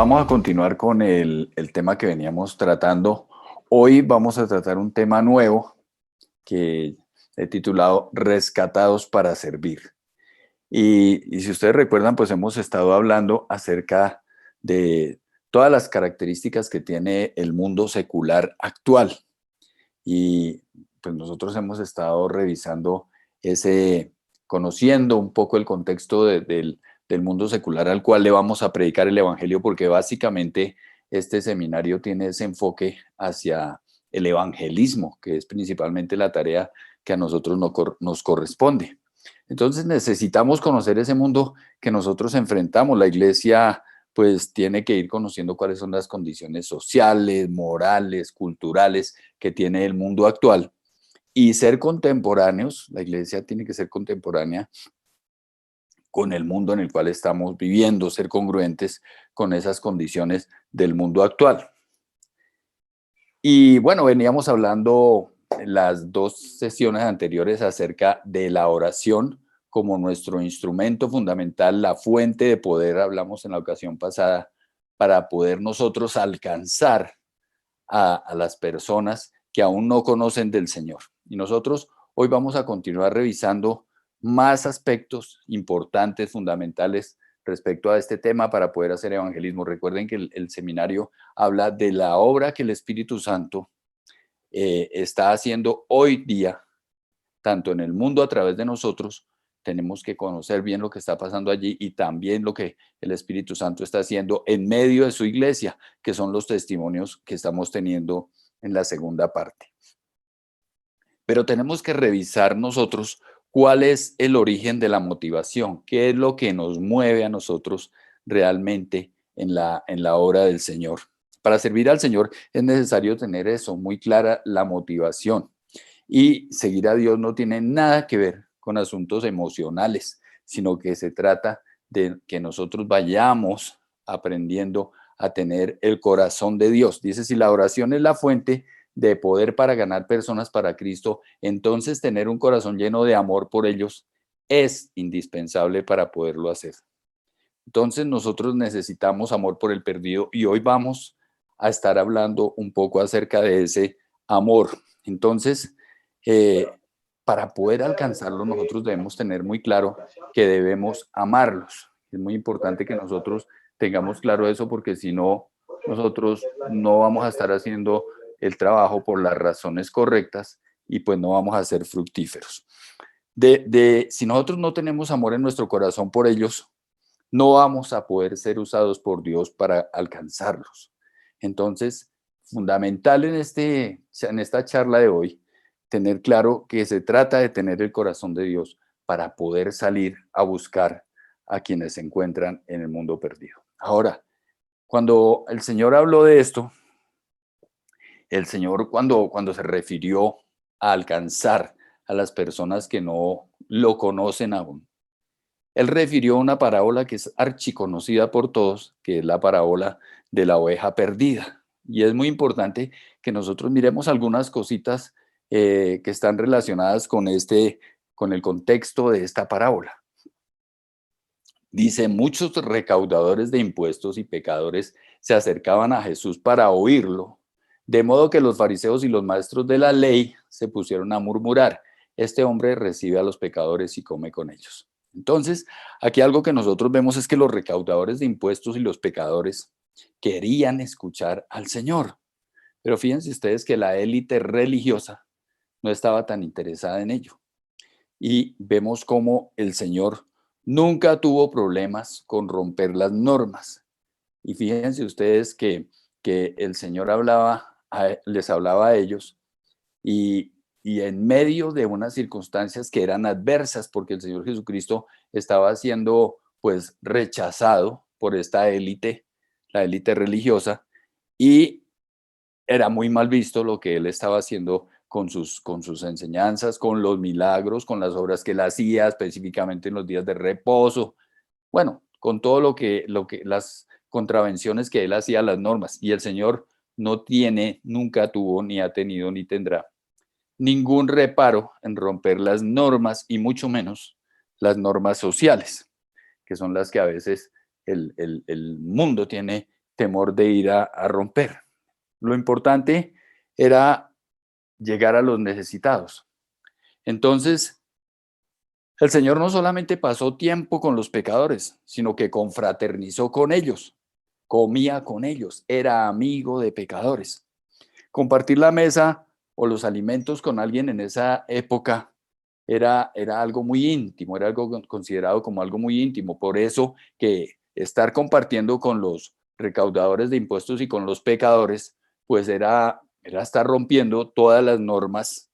vamos a continuar con el tema que veníamos tratando. Hoy vamos a tratar un tema nuevo que he titulado Rescatados para servir. Y si ustedes recuerdan, pues hemos estado hablando acerca de todas las características que tiene el mundo secular actual. Y pues nosotros hemos estado revisando conociendo un poco el contexto del mundo secular al cual le vamos a predicar el evangelio, porque básicamente este seminario tiene ese enfoque hacia el evangelismo, que es principalmente la tarea que a nosotros nos corresponde. Entonces necesitamos conocer ese mundo que nosotros enfrentamos. La iglesia pues tiene que ir conociendo cuáles son las condiciones sociales, morales, culturales que tiene el mundo actual y ser contemporáneos. La iglesia tiene que ser contemporánea con el mundo en el cual estamos viviendo, ser congruentes con esas condiciones del mundo actual. Y bueno, veníamos hablando en las dos sesiones anteriores acerca de la oración como nuestro instrumento fundamental, la fuente de poder, hablamos en la ocasión pasada, para poder nosotros alcanzar a las personas que aún no conocen del Señor. Y nosotros hoy vamos a continuar revisando más aspectos importantes, fundamentales respecto a este tema para poder hacer evangelismo. Recuerden que el seminario habla de la obra que el Espíritu Santo está haciendo hoy día, tanto en el mundo a través de nosotros. Tenemos que conocer bien lo que está pasando allí y también lo que el Espíritu Santo está haciendo en medio de su iglesia, que son los testimonios que estamos teniendo en la segunda parte. Pero tenemos que revisar nosotros cuál es el origen de la motivación, qué es lo que nos mueve a nosotros realmente en la obra del Señor. Para servir al Señor es necesario tener eso, muy clara la motivación. Y seguir a Dios no tiene nada que ver con asuntos emocionales, sino que se trata de que nosotros vayamos aprendiendo a tener el corazón de Dios. Dice, si la oración es la fuente de poder para ganar personas para Cristo, entonces tener un corazón lleno de amor por ellos es indispensable para poderlo hacer. Entonces nosotros necesitamos amor por el perdido y hoy vamos a estar hablando un poco acerca de ese amor. Entonces, para poder alcanzarlo, nosotros debemos tener muy claro que debemos amarlos. Es muy importante que nosotros tengamos claro eso porque si no, nosotros no vamos a estar haciendo el trabajo por las razones correctas y pues no vamos a ser fructíferos. Si nosotros no tenemos amor en nuestro corazón por ellos, no vamos a poder ser usados por Dios para alcanzarlos. Entonces, fundamental en esta charla de hoy, tener claro que se trata de tener el corazón de Dios para poder salir a buscar a quienes se encuentran en el mundo perdido. Ahora, cuando el Señor habló de esto, el Señor cuando se refirió a alcanzar a las personas que no lo conocen aún, él refirió a una parábola que es archiconocida por todos, que es la parábola de la oveja perdida. Y es muy importante que nosotros miremos algunas cositas que están relacionadas con el contexto de esta parábola. Dice, muchos recaudadores de impuestos y pecadores se acercaban a Jesús para oírlo, de modo que los fariseos y los maestros de la ley se pusieron a murmurar, este hombre recibe a los pecadores y come con ellos. Entonces, aquí algo que nosotros vemos es que los recaudadores de impuestos y los pecadores querían escuchar al Señor. Pero fíjense ustedes que la élite religiosa no estaba tan interesada en ello. Y vemos cómo el Señor nunca tuvo problemas con romper las normas. Y fíjense ustedes que el Señor les hablaba a ellos y en medio de unas circunstancias que eran adversas, porque el Señor Jesucristo estaba siendo pues rechazado por esta élite, la élite religiosa, y era muy mal visto lo que él estaba haciendo con sus enseñanzas, con los milagros, con las obras que él hacía, específicamente en los días de reposo, bueno, con todo las contravenciones que él hacía a las normas. Y el Señor no tiene, nunca tuvo, ni ha tenido, ni tendrá ningún reparo en romper las normas y mucho menos las normas sociales, que son las que a veces el mundo tiene temor de ir a romper. Lo importante era llegar a los necesitados. Entonces, el Señor no solamente pasó tiempo con los pecadores, sino que confraternizó con ellos, comía con ellos, era amigo de pecadores. Compartir la mesa o los alimentos con alguien en esa época era algo muy íntimo, era algo considerado como algo muy íntimo. Por eso que estar compartiendo con los recaudadores de impuestos y con los pecadores, pues era estar rompiendo todas las normas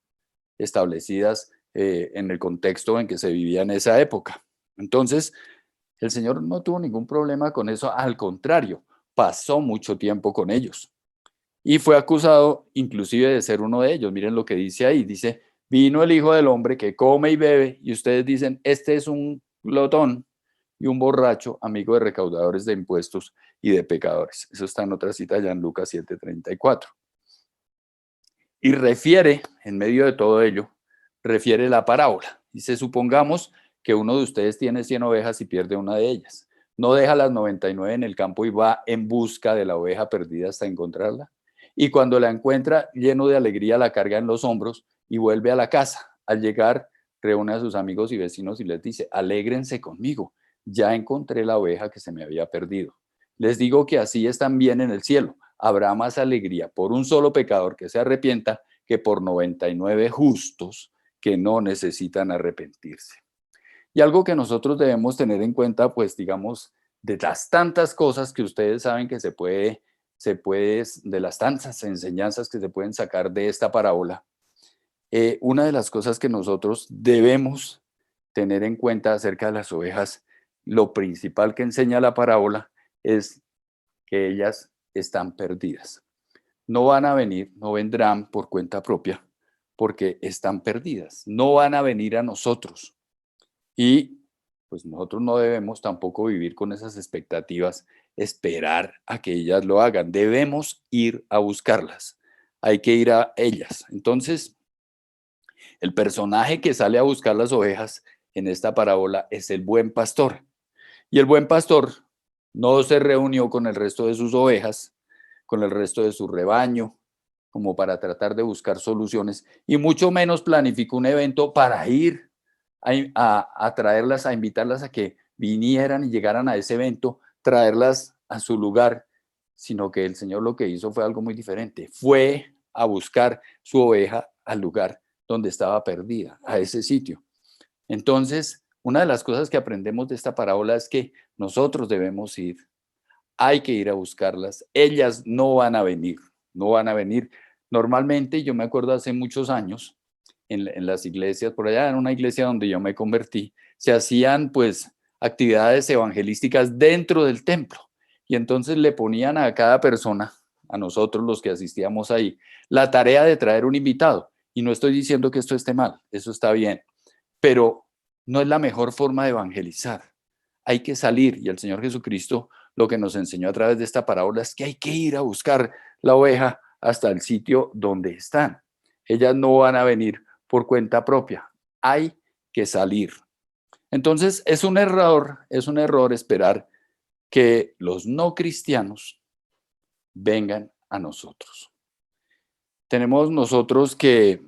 establecidas en el contexto en que se vivía en esa época. Entonces, el Señor no tuvo ningún problema con eso, al contrario, pasó mucho tiempo con ellos y fue acusado inclusive de ser uno de ellos. Miren lo que dice ahí, dice, vino el Hijo del Hombre que come y bebe y ustedes dicen, este es un glotón y un borracho, amigo de recaudadores de impuestos y de pecadores. Eso está en otra cita ya en Lucas 7:34. Y refiere, en medio de todo ello, refiere la parábola. Dice, supongamos que uno de ustedes tiene 100 ovejas y pierde una de ellas. ¿No deja las 99 en el campo y va en busca de la oveja perdida hasta encontrarla? Y cuando la encuentra, lleno de alegría, la carga en los hombros y vuelve a la casa. Al llegar, reúne a sus amigos y vecinos y les dice, alégrense conmigo, ya encontré la oveja que se me había perdido. Les digo que así es también en el cielo. Habrá más alegría por un solo pecador que se arrepienta que por 99 justos que no necesitan arrepentirse. Y algo que nosotros debemos tener en cuenta, pues digamos, de las tantas cosas que ustedes saben que de las tantas enseñanzas que se pueden sacar de esta parábola, una de las cosas que nosotros debemos tener en cuenta acerca de las ovejas, lo principal que enseña la parábola es que ellas están perdidas. No van a venir, no vendrán por cuenta propia, porque están perdidas. No van a venir a nosotros. Y pues nosotros no debemos tampoco vivir con esas expectativas, esperar a que ellas lo hagan. Debemos ir a buscarlas. Hay que ir a ellas. Entonces, el personaje que sale a buscar las ovejas en esta parábola es el buen pastor. Y el buen pastor no se reunió con el resto de sus ovejas, con el resto de su rebaño, como para tratar de buscar soluciones, y mucho menos planificó un evento para ir a traerlas, a invitarlas a que vinieran y llegaran a ese evento, traerlas a su lugar, sino que el Señor lo que hizo fue algo muy diferente. Fue a buscar su oveja al lugar donde estaba perdida, a ese sitio. Entonces, una de las cosas que aprendemos de esta parábola es que nosotros debemos ir, hay que ir a buscarlas. Ellas no van a venir, no van a venir. Normalmente, yo me acuerdo hace muchos años, en las iglesias, por allá en una iglesia donde yo me convertí, se hacían pues actividades evangelísticas dentro del templo. Y entonces le ponían a cada persona, a nosotros los que asistíamos ahí, la tarea de traer un invitado. Y no estoy diciendo que esto esté mal, eso está bien, pero no es la mejor forma de evangelizar. Hay que salir y el Señor Jesucristo lo que nos enseñó a través de esta parábola es que hay que ir a buscar la oveja hasta el sitio donde están. Ellas no van a venir por cuenta propia. Hay que salir. Entonces es un error esperar que los no cristianos vengan a nosotros. Tenemos nosotros que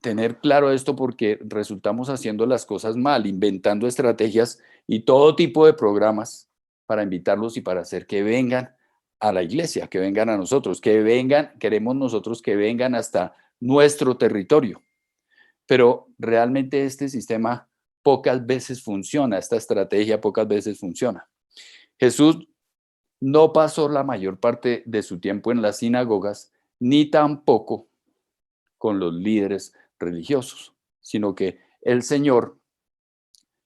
tener claro esto porque resultamos haciendo las cosas mal, inventando estrategias y todo tipo de programas para invitarlos y para hacer que vengan a la iglesia, que vengan a nosotros, que vengan, queremos nosotros que vengan hasta nuestro territorio. Pero realmente este sistema pocas veces funciona, esta estrategia pocas veces funciona. Jesús no pasó la mayor parte de su tiempo en las sinagogas, ni tampoco con los líderes religiosos, sino que el Señor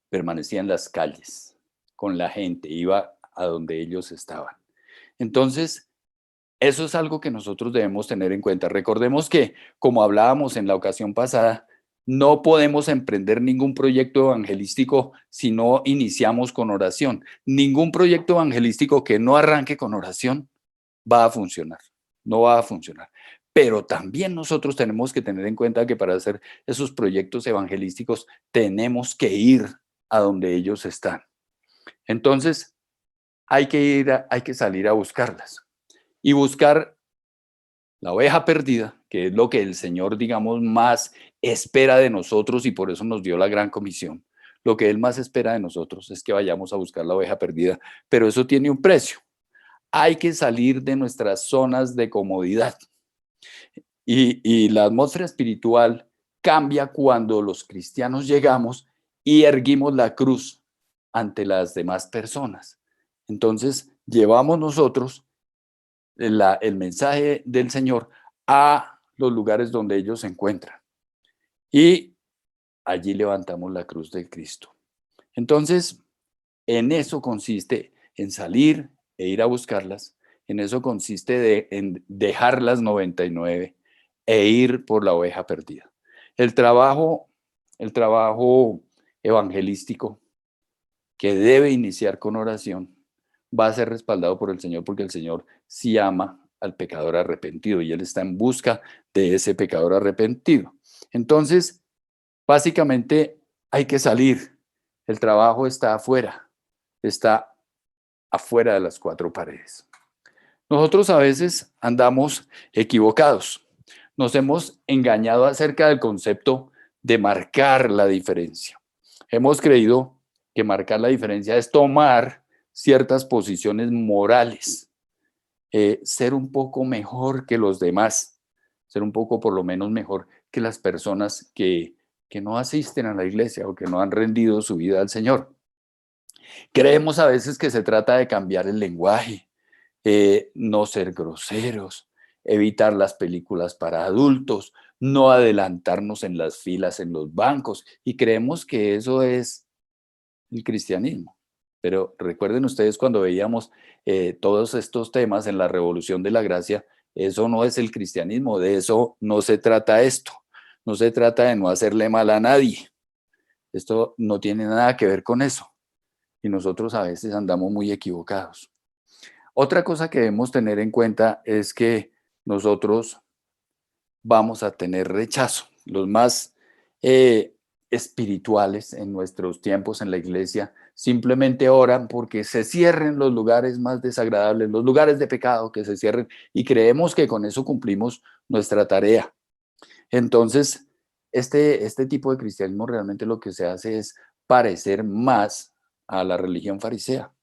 permanecía en las calles, con la gente, iba a donde ellos estaban. Entonces, eso es algo que nosotros debemos tener en cuenta. Recordemos que, como hablábamos en la ocasión pasada, no podemos emprender ningún proyecto evangelístico si no iniciamos con oración. Ningún proyecto evangelístico que no arranque con oración va a funcionar, no va a funcionar. Pero también nosotros tenemos que tener en cuenta que para hacer esos proyectos evangelísticos tenemos que ir a donde ellos están. Entonces, hay que salir a buscarlas. Y buscar la oveja perdida, que es lo que el Señor, digamos, más espera de nosotros y por eso nos dio la gran comisión. Lo que Él más espera de nosotros es que vayamos a buscar la oveja perdida, pero eso tiene un precio. Hay que salir de nuestras zonas de comodidad. Y la atmósfera espiritual cambia cuando los cristianos llegamos y erguimos la cruz ante las demás personas. Entonces, llevamos nosotros el mensaje del Señor a los lugares donde ellos se encuentran. Y allí levantamos la cruz de Cristo. Entonces, en eso consiste en salir e ir a buscarlas. En eso consiste en dejar las 99 e ir por la oveja perdida. El trabajo, el trabajo evangelístico que debe iniciar con oración va a ser respaldado por el Señor porque el Señor sí ama al pecador arrepentido y Él está en busca de ese pecador arrepentido. Entonces, básicamente hay que salir. El trabajo está afuera de las cuatro paredes. Nosotros a veces andamos equivocados. Nos hemos engañado acerca del concepto de marcar la diferencia. Hemos creído que marcar la diferencia es tomar ciertas posiciones morales, ser un poco mejor que los demás, ser un poco por lo menos mejor que las personas que no asisten a la iglesia o que no han rendido su vida al Señor. Creemos a veces que se trata de cambiar el lenguaje, no ser groseros, evitar las películas para adultos, no adelantarnos en las filas en los bancos y creemos que eso es el cristianismo. Pero recuerden ustedes cuando veíamos todos estos temas en la Revolución de la Gracia, eso no es el cristianismo, de eso no se trata esto. No se trata de no hacerle mal a nadie. Esto no tiene nada que ver con eso. Y nosotros a veces andamos muy equivocados. Otra cosa que debemos tener en cuenta es que nosotros vamos a tener rechazo. Los más espirituales en nuestros tiempos en la iglesia simplemente oran porque se cierren los lugares más desagradables, los lugares de pecado que se cierren y creemos que con eso cumplimos nuestra tarea. Entonces, este tipo de cristianismo realmente lo que se hace es parecer más a la religión farisea.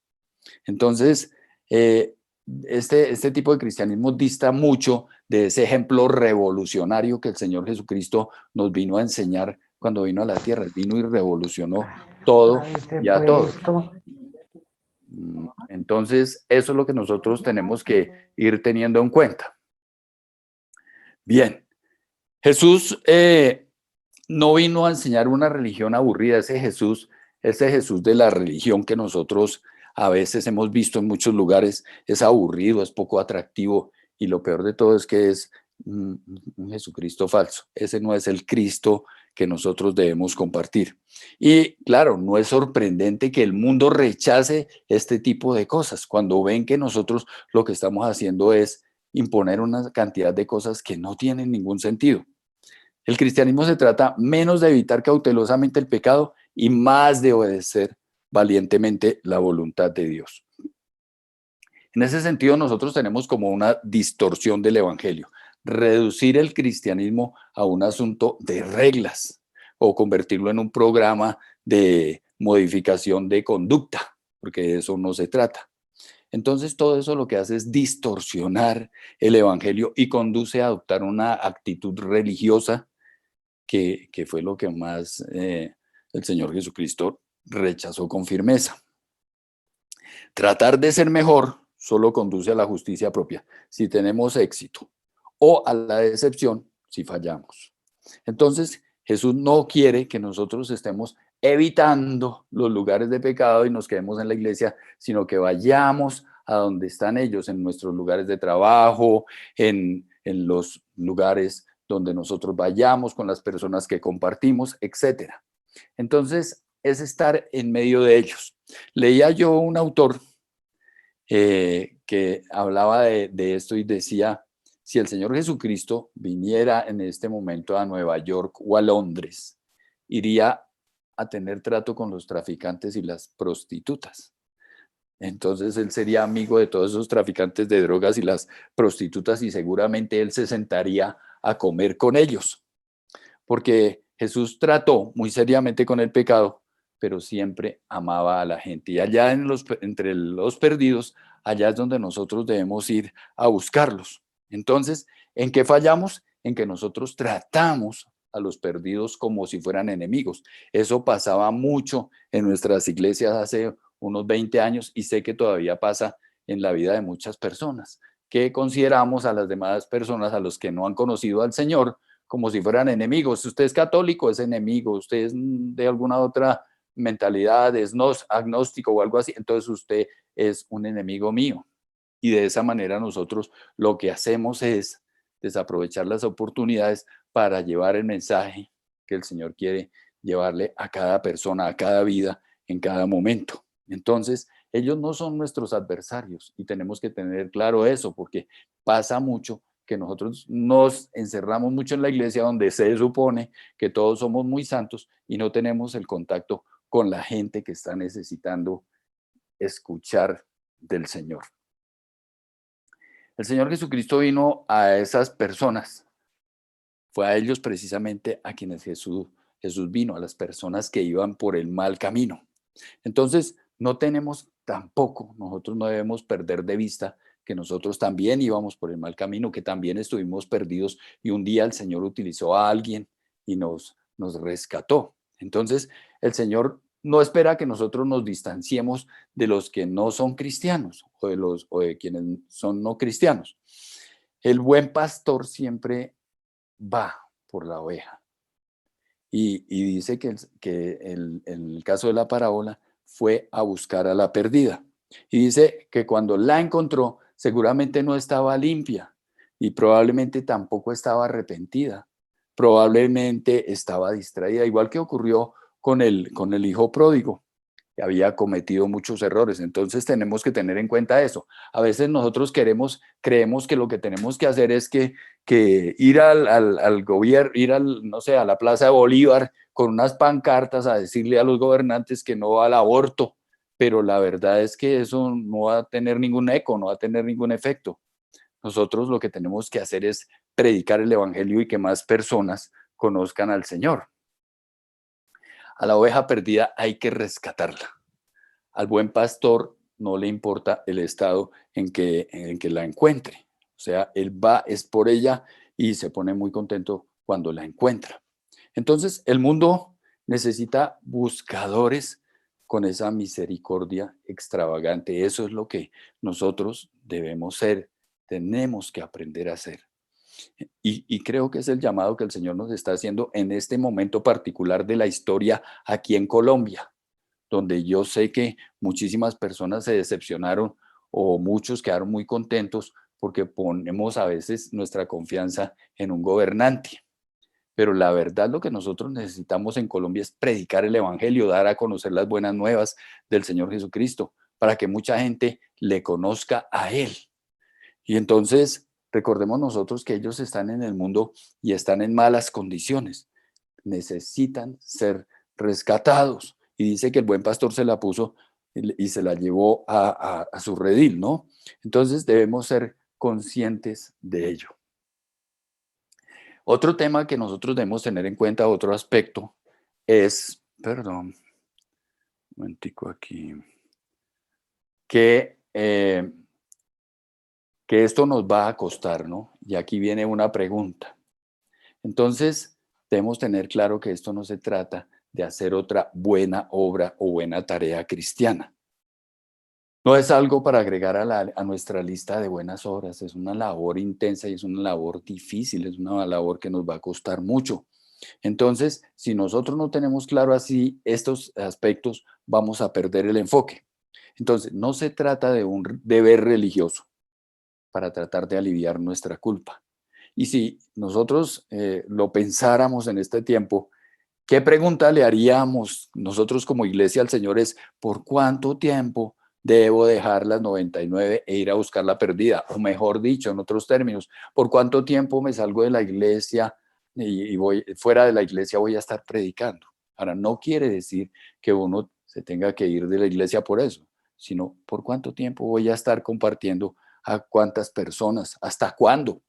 Entonces, eh, este tipo de cristianismo dista mucho de ese ejemplo revolucionario que el Señor Jesucristo nos vino a enseñar cuando vino a la tierra. Él vino y revolucionó todo y a todos. Entonces, eso es lo que nosotros tenemos que ir teniendo en cuenta. Bien, Jesús no vino a enseñar una religión aburrida, ese Jesús de la religión que nosotros a veces hemos visto en muchos lugares, es aburrido, es poco atractivo y lo peor de todo es que es un Jesucristo falso. Ese no es el Cristo que nosotros debemos compartir. Y claro, no es sorprendente que el mundo rechace este tipo de cosas cuando ven que nosotros lo que estamos haciendo es imponer una cantidad de cosas que no tienen ningún sentido. El cristianismo se trata menos de evitar cautelosamente el pecado y más de obedecer valientemente la voluntad de Dios. En ese sentido, nosotros tenemos como una distorsión del evangelio, reducir el cristianismo a un asunto de reglas o convertirlo en un programa de modificación de conducta, porque de eso no se trata. Entonces, todo eso lo que hace es distorsionar el evangelio y conduce a adoptar una actitud religiosa que fue lo que más el Señor Jesucristo rechazó con firmeza. Tratar de ser mejor solo conduce a la justicia propia si tenemos éxito o a la decepción si fallamos. Entonces, Jesús no quiere que nosotros estemos evitando los lugares de pecado y nos quedemos en la iglesia, sino que vayamos a donde están ellos, en nuestros lugares de trabajo, en los lugares donde nosotros vayamos, con las personas que compartimos, etc. Entonces, es estar en medio de ellos. Leía yo un autor que hablaba de esto y decía, si el Señor Jesucristo viniera en este momento a Nueva York o a Londres, iría a tener trato con los traficantes y las prostitutas. Entonces él sería amigo de todos esos traficantes de drogas y las prostitutas y seguramente él se sentaría a comer con ellos, porque Jesús trató muy seriamente con el pecado, pero siempre amaba a la gente. Y allá entre los perdidos, allá es donde nosotros debemos ir a buscarlos. Entonces, ¿en qué fallamos? En que nosotros tratamos a los perdidos como si fueran enemigos. Eso pasaba mucho en nuestras iglesias hace unos 20 años y sé que todavía pasa en la vida de muchas personas, que consideramos a las demás personas, a los que no han conocido al Señor, como si fueran enemigos. Si usted es católico, es enemigo. Usted es de alguna otra mentalidad, es agnóstico o algo así, entonces usted es un enemigo mío. Y de esa manera nosotros lo que hacemos es desaprovechar las oportunidades para llevar el mensaje que el Señor quiere llevarle a cada persona, a cada vida, en cada momento. Entonces, ellos no son nuestros adversarios y tenemos que tener claro eso, porque pasa mucho que nosotros nos encerramos mucho en la iglesia donde se supone que todos somos muy santos y no tenemos el contacto con la gente que está necesitando escuchar del Señor. El Señor Jesucristo vino a esas personas, fue a ellos precisamente a quienes Jesús vino, a las personas que iban por el mal camino. Entonces, no tenemos tampoco, nosotros no debemos perder de vista que nosotros también íbamos por el mal camino, que también estuvimos perdidos y un día el Señor utilizó a alguien y nos rescató. Entonces, el Señor no espera que nosotros nos distanciemos de los que no son cristianos o de quienes son no cristianos. El buen pastor siempre va por la oveja. Y dice en el caso de la parábola fue a buscar a la perdida. Y dice que cuando la encontró, seguramente no estaba limpia y probablemente tampoco estaba arrepentida. Probablemente estaba distraída, igual que ocurrió con el hijo pródigo, que había cometido muchos errores. Entonces tenemos que tener en cuenta eso. A veces nosotros creemos que lo que tenemos que hacer es que ir al gobierno, ir no sé, a la Plaza de Bolívar con unas pancartas a decirle a los gobernantes que no va al aborto, pero la verdad es que eso no va a tener ningún eco, no va a tener ningún efecto. Nosotros lo que tenemos que hacer es predicar el evangelio y que más personas conozcan al Señor. A la oveja perdida hay que rescatarla. Al buen pastor no le importa el estado en que la encuentre. O sea, él va, es por ella y se pone muy contento cuando la encuentra. Entonces, el mundo necesita buscadores con esa misericordia extravagante. Eso es lo que nosotros debemos ser, tenemos que aprender a hacer. Y creo que es el llamado que el Señor nos está haciendo en este momento particular de la historia aquí en Colombia, donde yo sé que muchísimas personas se decepcionaron o muchos quedaron muy contentos porque ponemos a veces nuestra confianza en un gobernante. Pero la verdad lo que nosotros necesitamos en Colombia es predicar el evangelio, dar a conocer las buenas nuevas del Señor Jesucristo, para que mucha gente le conozca a Él. Y entonces recordemos nosotros que ellos están en el mundo y están en malas condiciones. Necesitan ser rescatados. Y dice que el buen pastor se la puso y se la llevó a su redil, ¿no? Entonces debemos ser conscientes de ello. Otro tema que nosotros debemos tener en cuenta, otro aspecto, es, perdón, un momentico aquí, que, eh, que esto nos va a costar, ¿no? Y aquí viene una pregunta. Entonces, debemos tener claro que esto no se trata de hacer otra buena obra o buena tarea cristiana. No es algo para agregar a nuestra lista de buenas obras, es una labor intensa y es una labor difícil, es una labor que nos va a costar mucho. Entonces, si nosotros no tenemos claro así estos aspectos, vamos a perder el enfoque. Entonces, no se trata de un deber religioso para tratar de aliviar nuestra culpa. Y si nosotros lo pensáramos en este tiempo, ¿qué pregunta le haríamos nosotros como iglesia al Señor? Es, ¿por cuánto tiempo debo dejar las 99 e ir a buscar la perdida? O mejor dicho, en otros términos, ¿por cuánto tiempo me salgo de la iglesia y voy fuera de la iglesia voy a estar predicando? Ahora, no quiere decir que uno se tenga que ir de la iglesia por eso, sino por cuánto tiempo voy a estar compartiendo, a cuántas personas, hasta cuándo,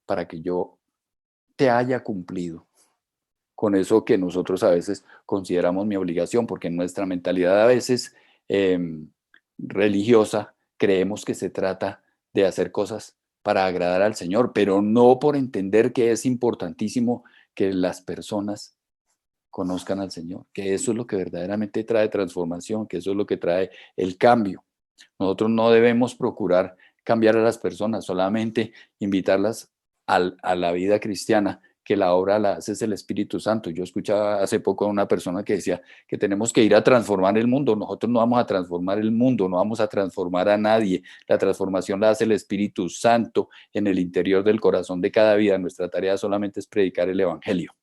para que yo te haya cumplido con eso que nosotros a veces consideramos mi obligación, porque en nuestra mentalidad a veces religiosa creemos que se trata de hacer cosas para agradar al Señor, pero no por entender que es importantísimo que las personas conozcan al Señor, que eso es lo que verdaderamente trae transformación, que eso es lo que trae el cambio. Nosotros no debemos procurar cambiar a las personas, solamente invitarlas a la vida cristiana, que la obra la hace es el Espíritu Santo. Yo escuchaba hace poco a una persona que decía que tenemos que ir a transformar el mundo. Nosotros no vamos a transformar el mundo, no vamos a transformar a nadie. La transformación la hace el Espíritu Santo en el interior del corazón de cada vida. Nuestra tarea solamente es predicar el Evangelio.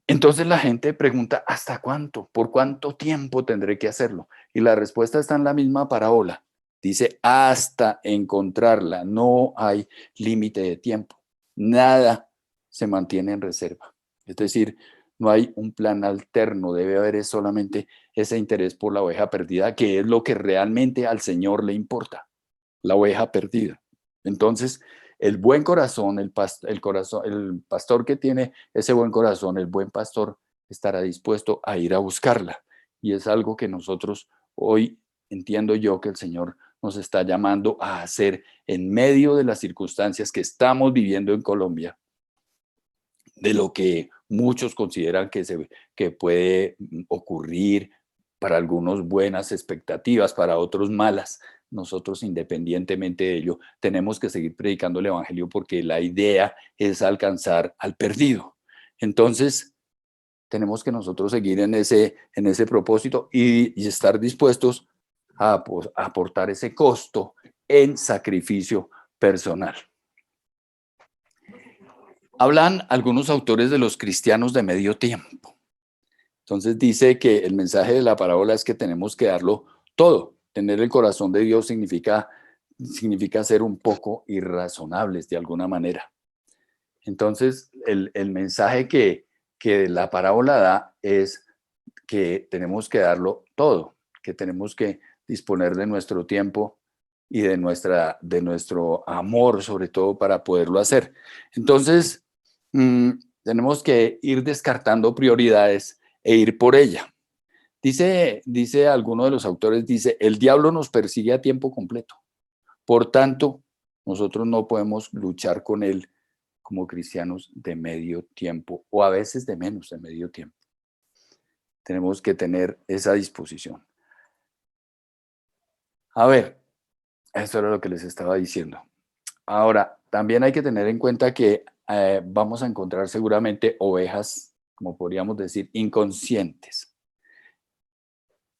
Entonces la gente pregunta, ¿hasta cuánto? ¿Por cuánto tiempo tendré que hacerlo? Y la respuesta está en la misma parábola. Dice, hasta encontrarla. No hay límite de tiempo. Nada se mantiene en reserva. Es decir, no hay un plan alterno. Debe haber solamente ese interés por la oveja perdida, que es lo que realmente al Señor le importa. La oveja perdida. Entonces, el buen corazón, el pastor que tiene ese buen corazón, el buen pastor estará dispuesto a ir a buscarla. Y es algo que nosotros hoy entiendo yo que el Señor nos está llamando a hacer en medio de las circunstancias que estamos viviendo en Colombia, de lo que muchos consideran que puede ocurrir, para algunos buenas expectativas, para otros malas. Nosotros, independientemente de ello, tenemos que seguir predicando el Evangelio, porque la idea es alcanzar al perdido. Entonces, tenemos que nosotros seguir en ese propósito y estar dispuestos a aportar ese costo en sacrificio personal. Hablan algunos autores de los cristianos de medio tiempo. Entonces dice que el mensaje de la parábola es que tenemos que darlo todo. Tener el corazón de Dios significa ser un poco irrazonables de alguna manera. Entonces el mensaje que la parábola da es que tenemos que darlo todo, que tenemos que disponer de nuestro tiempo y de nuestro amor, sobre todo, para poderlo hacer. Entonces, tenemos que ir descartando prioridades e ir por ella. Dice alguno de los autores, dice, el diablo nos persigue a tiempo completo. Por tanto, nosotros no podemos luchar con él como cristianos de medio tiempo, o a veces de menos de medio tiempo. Tenemos que tener esa disposición. A ver, esto era lo que les estaba diciendo. Ahora, también hay que tener en cuenta que vamos a encontrar seguramente ovejas, como podríamos decir, inconscientes.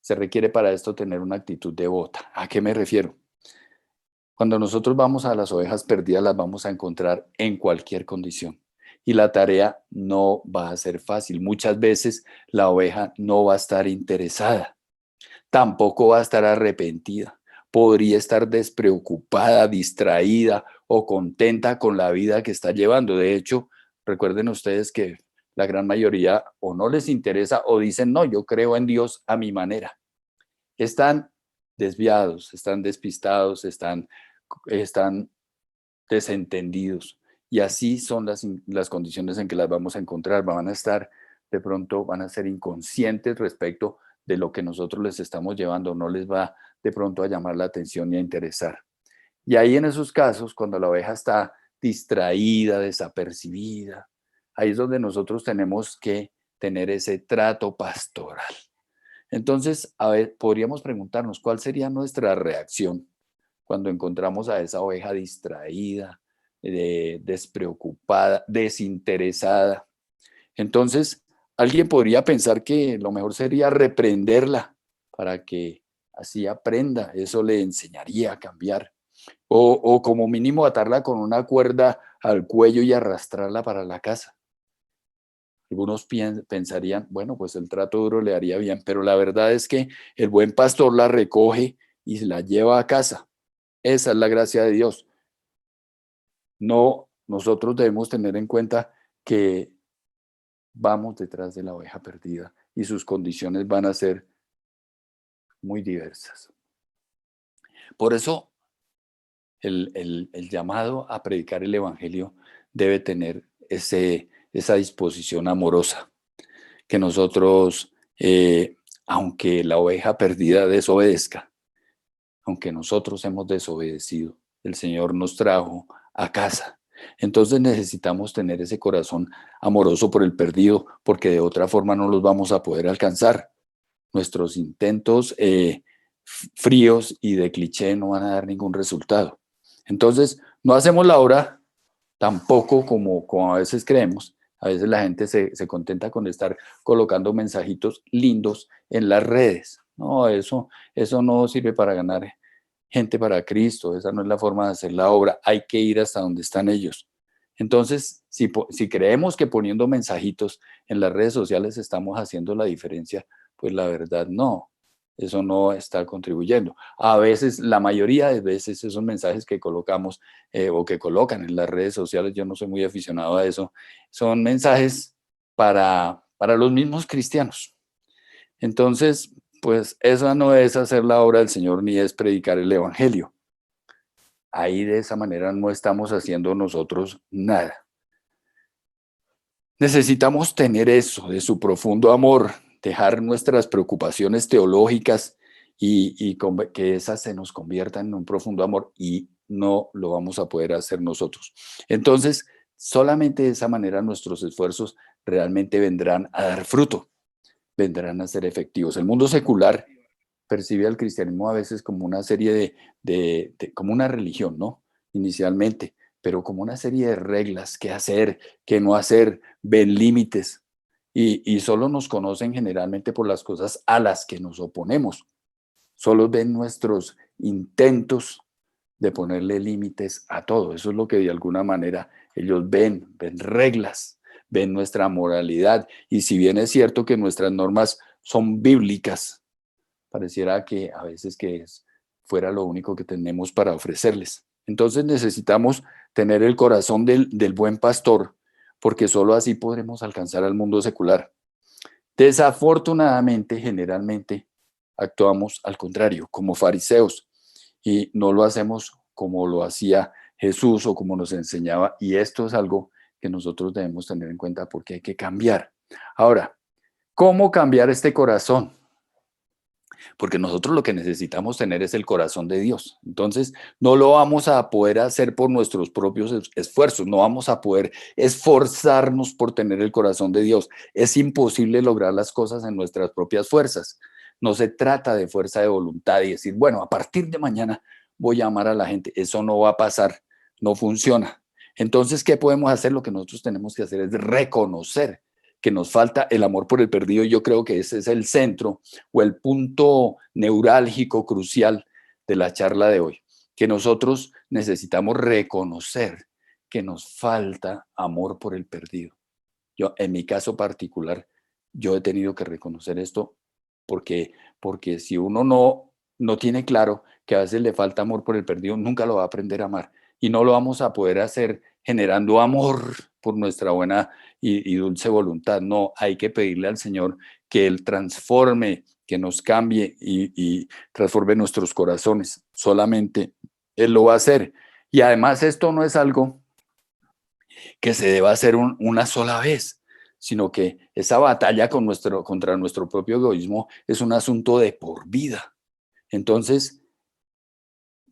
Se requiere para esto tener una actitud devota. ¿A qué me refiero? Cuando nosotros vamos a las ovejas perdidas, las vamos a encontrar en cualquier condición. Y la tarea no va a ser fácil. Muchas veces la oveja no va a estar interesada, tampoco va a estar arrepentida. Podría estar despreocupada, distraída o contenta con la vida que está llevando. De hecho, recuerden ustedes que la gran mayoría o no les interesa o dicen, no, yo creo en Dios a mi manera. Están desviados, están despistados, están desentendidos. Y así son las condiciones en que las vamos a encontrar. Van a estar, de pronto, van a ser inconscientes respecto de lo que nosotros les estamos llevando. No les va de pronto a llamar la atención ni a interesar. Y ahí en esos casos, cuando la oveja está distraída, desapercibida, ahí es donde nosotros tenemos que tener ese trato pastoral. Entonces, a ver, podríamos preguntarnos cuál sería nuestra reacción cuando encontramos a esa oveja distraída, despreocupada, desinteresada. Entonces, alguien podría pensar que lo mejor sería reprenderla para que así aprenda. Eso le enseñaría a cambiar. O como mínimo atarla con una cuerda al cuello y arrastrarla para la casa. Algunos pensarían, bueno, pues el trato duro le haría bien, pero la verdad es que el buen pastor la recoge y se la lleva a casa. Esa es la gracia de Dios. No, nosotros debemos tener en cuenta que vamos detrás de la oveja perdida y sus condiciones van a ser muy diversas. Por eso el llamado a predicar el Evangelio debe tener esa disposición amorosa, que nosotros, aunque la oveja perdida desobedezca, aunque nosotros hemos desobedecido, el Señor nos trajo a casa. Entonces necesitamos tener ese corazón amoroso por el perdido, porque de otra forma no los vamos a poder alcanzar. Nuestros intentos fríos y de cliché no van a dar ningún resultado. Entonces, no hacemos la obra tampoco como a veces creemos. A veces la gente se contenta con estar colocando mensajitos lindos en las redes. No, eso no sirve para ganar gente para Cristo. Esa no es la forma de hacer la obra. Hay que ir hasta donde están ellos. Entonces, si creemos que poniendo mensajitos en las redes sociales estamos haciendo la diferencia, pues la verdad no, eso no está contribuyendo. A veces, la mayoría de veces, esos mensajes que colocamos o que colocan en las redes sociales, yo no soy muy aficionado a eso, son mensajes para los mismos cristianos. Entonces, pues esa no es hacer la obra del Señor ni es predicar el Evangelio. Ahí de esa manera no estamos haciendo nosotros nada. Necesitamos tener eso de su profundo amor, dejar nuestras preocupaciones teológicas y que esas se nos conviertan en un profundo amor y no lo vamos a poder hacer nosotros. Entonces, solamente de esa manera nuestros esfuerzos realmente vendrán a dar fruto, vendrán a ser efectivos. El mundo secular percibe al cristianismo a veces como una serie como una religión, ¿no? Inicialmente, pero como una serie de reglas, qué hacer, qué no hacer, ven límites y solo nos conocen generalmente por las cosas a las que nos oponemos. Solo ven nuestros intentos de ponerle límites a todo. Eso es lo que de alguna manera ellos ven reglas, ven nuestra moralidad. Y si bien es cierto que nuestras normas son bíblicas, pareciera que a veces fuera lo único que tenemos para ofrecerles. Entonces necesitamos tener el corazón del buen pastor, porque solo así podremos alcanzar al mundo secular. Desafortunadamente, generalmente, actuamos al contrario, como fariseos, y no lo hacemos como lo hacía Jesús o como nos enseñaba, y esto es algo que nosotros debemos tener en cuenta porque hay que cambiar. Ahora, ¿cómo cambiar este corazón? Porque nosotros lo que necesitamos tener es el corazón de Dios. Entonces, no lo vamos a poder hacer por nuestros propios esfuerzos, no vamos a poder esforzarnos por tener el corazón de Dios. Es imposible lograr las cosas en nuestras propias fuerzas. No se trata de fuerza de voluntad y decir, bueno, a partir de mañana voy a amar a la gente. Eso no va a pasar, no funciona. Entonces, ¿qué podemos hacer? Lo que nosotros tenemos que hacer es reconocer que nos falta el amor por el perdido. Y yo creo que ese es el centro o el punto neurálgico crucial de la charla de hoy, que nosotros necesitamos reconocer que nos falta amor por el perdido. Yo, en mi caso particular, yo he tenido que reconocer esto porque si uno no tiene claro que a veces le falta amor por el perdido, nunca lo va a aprender a amar y no lo vamos a poder hacer generando amor por nuestra buena y dulce voluntad. No, hay que pedirle al Señor que Él transforme, que nos cambie y transforme nuestros corazones. Solamente Él lo va a hacer. Y además esto no es algo que se deba hacer una sola vez, sino que esa batalla contra nuestro propio egoísmo es un asunto de por vida. Entonces,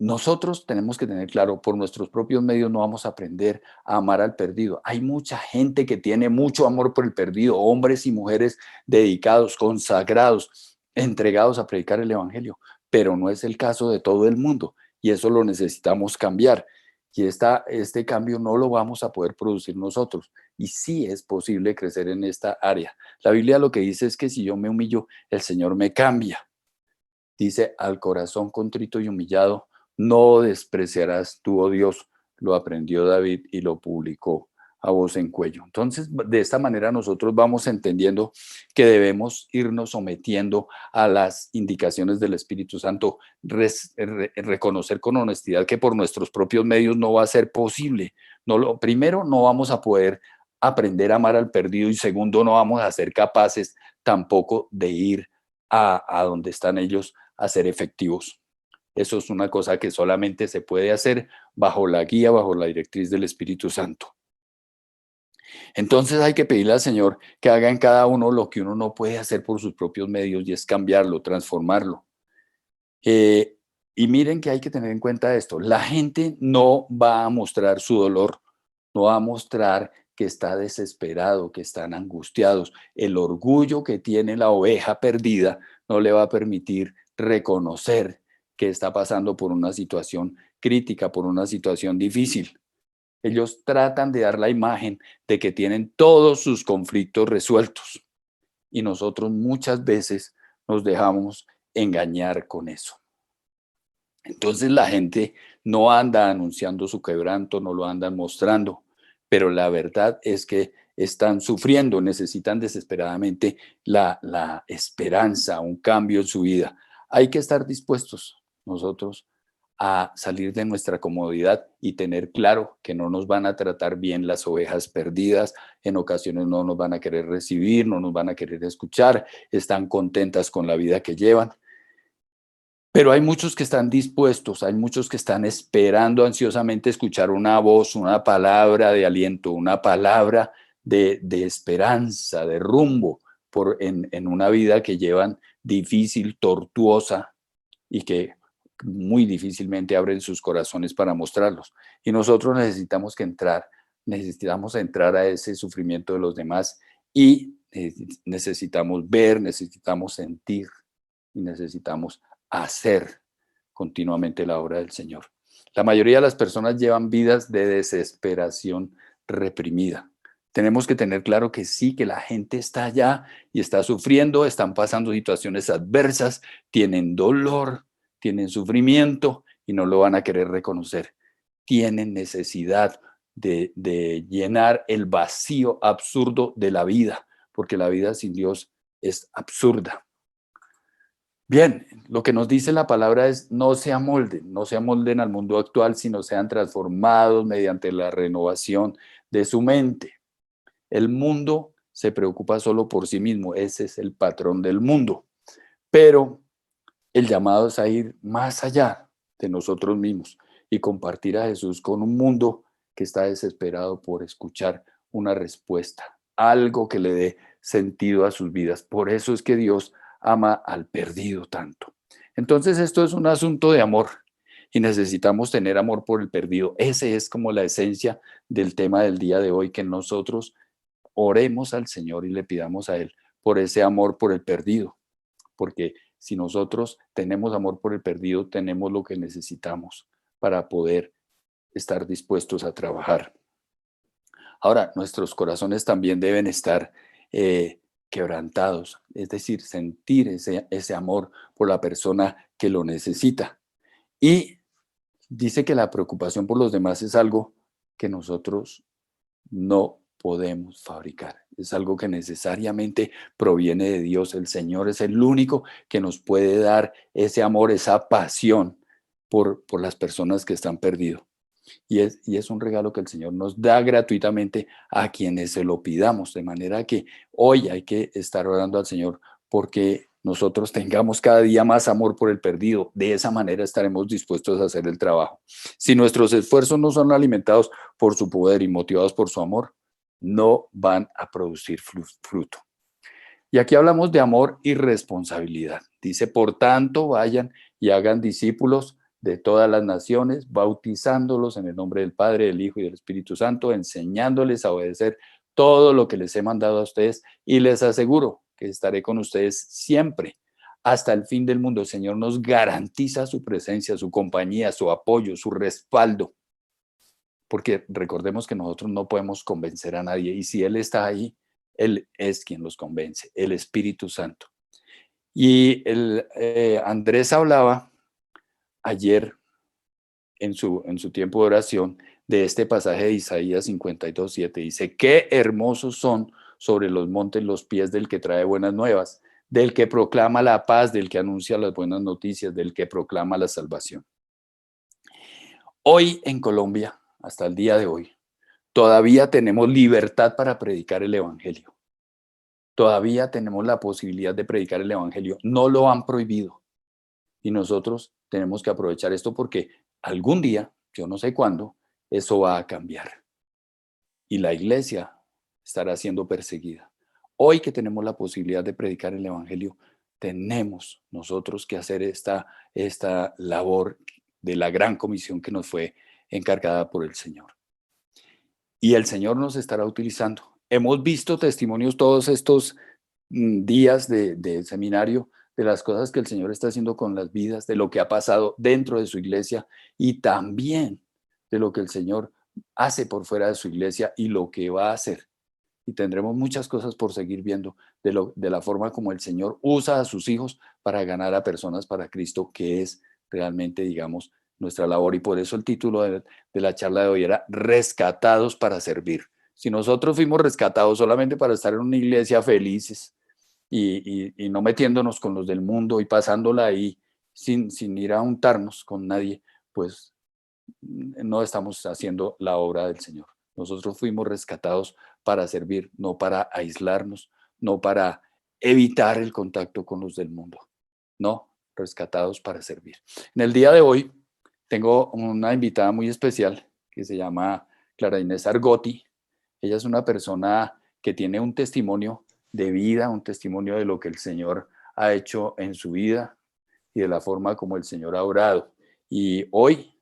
nosotros tenemos que tener claro, por nuestros propios medios no vamos a aprender a amar al perdido. Hay mucha gente que tiene mucho amor por el perdido, hombres y mujeres dedicados, consagrados, entregados a predicar el evangelio, pero no es el caso de todo el mundo y eso lo necesitamos cambiar. Y este cambio no lo vamos a poder producir nosotros. Y sí es posible crecer en esta área. La Biblia lo que dice es que si yo me humillo, el Señor me cambia. Dice, al corazón contrito y humillado, no despreciarás tú, oh Dios. Lo aprendió David y lo publicó a voz en cuello. Entonces, de esta manera nosotros vamos entendiendo que debemos irnos sometiendo a las indicaciones del Espíritu Santo, reconocer con honestidad que por nuestros propios medios no va a ser posible. Primero, no vamos a poder aprender a amar al perdido y segundo, no vamos a ser capaces tampoco de ir a donde están ellos a ser efectivos. Eso es una cosa que solamente se puede hacer bajo la guía, bajo la directriz del Espíritu Santo. Entonces hay que pedirle al Señor que haga en cada uno lo que uno no puede hacer por sus propios medios, y es cambiarlo, transformarlo. Eh, y miren que hay que tener en cuenta esto. La gente no va a mostrar su dolor, no va a mostrar que está desesperado, que están angustiados. El orgullo que tiene la oveja perdida no le va a permitir reconocer que está pasando por una situación crítica, por una situación difícil. Ellos tratan de dar la imagen de que tienen todos sus conflictos resueltos, y nosotros muchas veces nos dejamos engañar con eso. Entonces la gente no anda anunciando su quebranto, no lo andan mostrando, pero la verdad es que están sufriendo, necesitan desesperadamente la esperanza, un cambio en su vida. Hay que estar dispuestos nosotros a salir de nuestra comodidad y tener claro que no nos van a tratar bien las ovejas perdidas, en ocasiones no nos van a querer recibir, no nos van a querer escuchar, están contentas con la vida que llevan. Pero hay muchos que están dispuestos, hay muchos que están esperando ansiosamente escuchar una voz, una palabra de aliento, una palabra de esperanza, de rumbo en una vida que llevan difícil, tortuosa, y que muy difícilmente abren sus corazones para mostrarlos. Y nosotros necesitamos entrar a ese sufrimiento de los demás, y necesitamos ver, necesitamos sentir y necesitamos hacer continuamente la obra del Señor. La mayoría de las personas llevan vidas de desesperación reprimida. Tenemos que tener claro que sí, que la gente está allá y está sufriendo, están pasando situaciones adversas, tienen dolor, tienen sufrimiento y no lo van a querer reconocer. Tienen necesidad de llenar el vacío absurdo de la vida, porque la vida sin Dios es absurda. Bien, lo que nos dice la palabra es: no se amolden al mundo actual, sino sean transformados mediante la renovación de su mente. El mundo se preocupa solo por sí mismo, ese es el patrón del mundo, pero el llamado es a ir más allá de nosotros mismos y compartir a Jesús con un mundo que está desesperado por escuchar una respuesta, algo que le dé sentido a sus vidas. Por eso es que Dios ama al perdido tanto. Entonces esto es un asunto de amor y necesitamos tener amor por el perdido. Ese es como la esencia del tema del día de hoy, que nosotros oremos al Señor y le pidamos a Él por ese amor por el perdido, porque si nosotros tenemos amor por el perdido, tenemos lo que necesitamos para poder estar dispuestos a trabajar. Ahora, nuestros corazones también deben estar quebrantados, es decir, sentir ese amor por la persona que lo necesita. Y dice que la preocupación por los demás es algo que nosotros no podemos fabricar. Es algo que necesariamente proviene de Dios. El Señor es el único que nos puede dar ese amor, esa pasión por las personas que están perdidos. Y es un regalo que el Señor nos da gratuitamente a quienes se lo pidamos. De manera que hoy hay que estar orando al Señor porque nosotros tengamos cada día más amor por el perdido. De esa manera estaremos dispuestos a hacer el trabajo. Si nuestros esfuerzos no son alimentados por su poder y motivados por su amor, no van a producir fruto. Y aquí hablamos de amor y responsabilidad. Dice: por tanto, vayan y hagan discípulos de todas las naciones, bautizándolos en el nombre del Padre, del Hijo y del Espíritu Santo, enseñándoles a obedecer todo lo que les he mandado a ustedes, y les aseguro que estaré con ustedes siempre, hasta el fin del mundo. El Señor nos garantiza su presencia, su compañía, su apoyo, su respaldo, porque recordemos que nosotros no podemos convencer a nadie, y si Él está ahí, Él es quien los convence, el Espíritu Santo. Y Andrés hablaba ayer en su tiempo de oración de este pasaje de Isaías 52:7. Dice: qué hermosos son sobre los montes los pies del que trae buenas nuevas, del que proclama la paz, del que anuncia las buenas noticias, del que proclama la salvación. Hoy en Colombia, hasta el día de hoy, todavía tenemos libertad para predicar el evangelio. Todavía tenemos la posibilidad de predicar el evangelio. No lo han prohibido. Y nosotros tenemos que aprovechar esto porque algún día, yo no sé cuándo, eso va a cambiar. Y la iglesia estará siendo perseguida. Hoy que tenemos la posibilidad de predicar el evangelio, tenemos nosotros que hacer esta labor de la gran comisión que nos fue encargada por el Señor. Y el Señor nos estará utilizando. Hemos visto testimonios todos estos días de seminario de las cosas que el Señor está haciendo con las vidas, de lo que ha pasado dentro de su iglesia y también de lo que el Señor hace por fuera de su iglesia y lo que va a hacer. Y tendremos muchas cosas por seguir viendo de la forma como el Señor usa a sus hijos para ganar a personas para Cristo, que es realmente, digamos, nuestra labor. Y por eso el título de la charla de hoy era Rescatados para servir. Si nosotros fuimos rescatados solamente para estar en una iglesia felices y no metiéndonos con los del mundo y pasándola ahí sin ir a untarnos con nadie, pues no estamos haciendo la obra del Señor. Nosotros fuimos rescatados para servir, no para aislarnos, no para evitar el contacto con los del mundo, no, rescatados para servir. En el día de hoy tengo una invitada muy especial que se llama Clara Inés Argotti. Ella es una persona que tiene un testimonio de vida, un testimonio de lo que el Señor ha hecho en su vida y de la forma como el Señor ha orado. Y hoy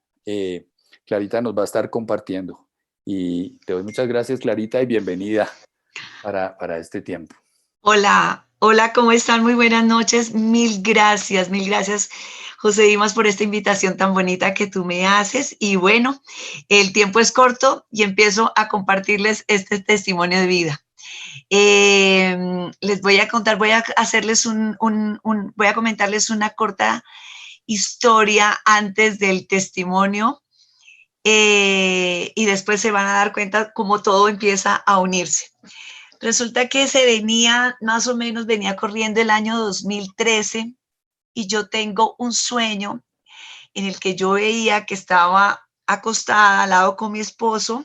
Clarita nos va a estar compartiendo. Y te doy muchas gracias, Clarita, y bienvenida para este tiempo. Hola, hola, ¿cómo están? Muy buenas noches. Mil gracias, José Dimas, por esta invitación tan bonita que tú me haces. Y bueno, el tiempo es corto y empiezo a compartirles este testimonio de vida. Les voy a contar, voy a hacerles voy a comentarles una corta historia antes del testimonio y después se van a dar cuenta cómo todo empieza a unirse. Resulta que más o menos venía corriendo el año 2013 y yo tengo un sueño en el que yo veía que estaba acostada al lado con mi esposo,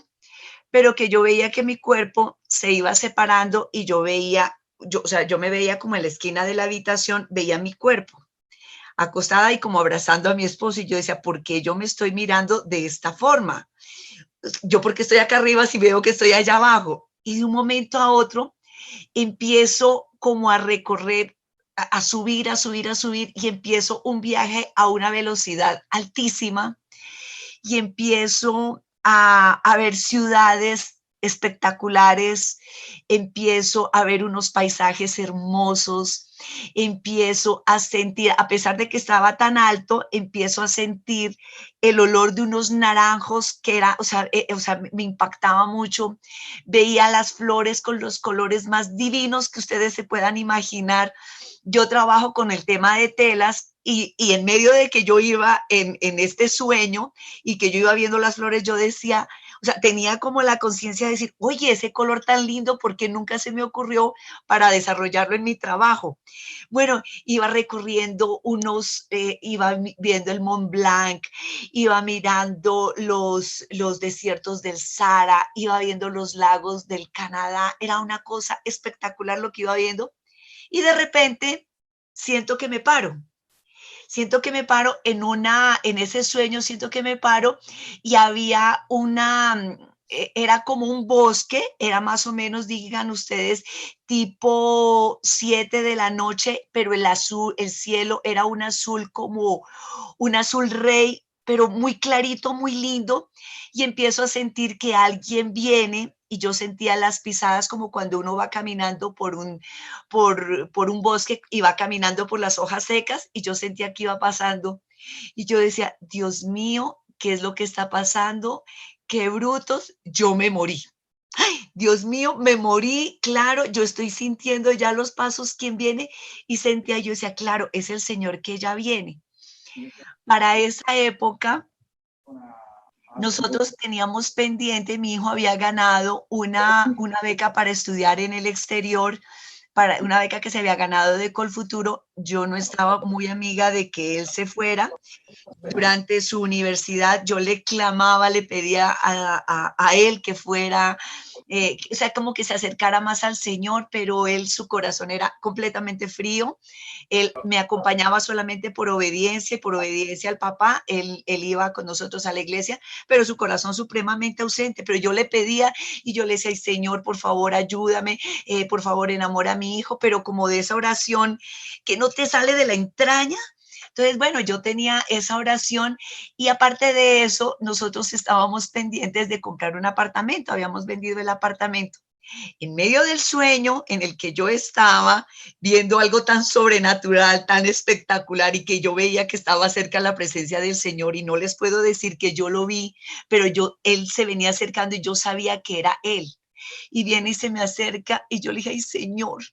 pero que yo veía que mi cuerpo se iba separando y yo me veía como en la esquina de la habitación, veía mi cuerpo acostada y como abrazando a mi esposo y yo decía, ¿por qué yo me estoy mirando de esta forma? Yo porque estoy acá arriba si veo que estoy allá abajo. Y de un momento a otro empiezo como a recorrer, a subir, a subir, a subir y empiezo un viaje a una velocidad altísima y empiezo a ver ciudades espectaculares, empiezo a ver unos paisajes hermosos, empiezo a sentir, a pesar de que estaba tan alto, empiezo a sentir el olor de unos naranjos que era, o sea, me impactaba mucho. Veía las flores con los colores más divinos que ustedes se puedan imaginar. Yo trabajo con el tema de telas y en medio de que yo iba en este sueño y que yo iba viendo las flores, yo decía, o sea, tenía como la conciencia de decir, oye, ese color tan lindo, ¿por qué nunca se me ocurrió para desarrollarlo en mi trabajo? Bueno, iba recorriendo iba viendo el Mont Blanc, iba mirando los desiertos del Sahara, iba viendo los lagos del Canadá, era una cosa espectacular lo que iba viendo y de repente siento que me paro en ese sueño, siento que me paro y había era como un bosque, era más o menos, digan ustedes, tipo 7 de la noche, pero el cielo era un azul como un azul rey, pero muy clarito, muy lindo, y empiezo a sentir que alguien viene y yo sentía las pisadas como cuando uno va caminando por un bosque y va caminando por las hojas secas y yo sentía que iba pasando y yo decía, Dios mío, ¿qué es lo que está pasando? Qué brutos, yo me morí. Dios mío, me morí, claro, yo estoy sintiendo ya los pasos, ¿quién viene? Y sentía, yo decía, claro, es el Señor que ya viene. Para esa época, nosotros teníamos pendiente, mi hijo había ganado una beca para estudiar en el exterior, para una beca que se había ganado de Colfuturo. Yo no estaba muy amiga de que él se fuera. Durante su universidad yo le clamaba, le pedía a él que fuera, o sea, como que se acercara más al Señor, pero él, su corazón era completamente frío. Él me acompañaba solamente por obediencia y por obediencia al papá. Él iba con nosotros a la iglesia, pero su corazón supremamente ausente. Pero yo le pedía y yo le decía, ay, Señor, por favor, ayúdame, por favor, enamora a mi hijo, pero como de esa oración que no te sale de la entraña. Entonces, bueno, yo tenía esa oración y aparte de eso, nosotros estábamos pendientes de comprar un apartamento, habíamos vendido el apartamento. En medio del sueño en el que yo estaba viendo algo tan sobrenatural, tan espectacular y que yo veía que estaba cerca la presencia del Señor y no les puedo decir que yo lo vi, pero él se venía acercando y yo sabía que era él. Y viene y se me acerca y yo le dije, ay Señor,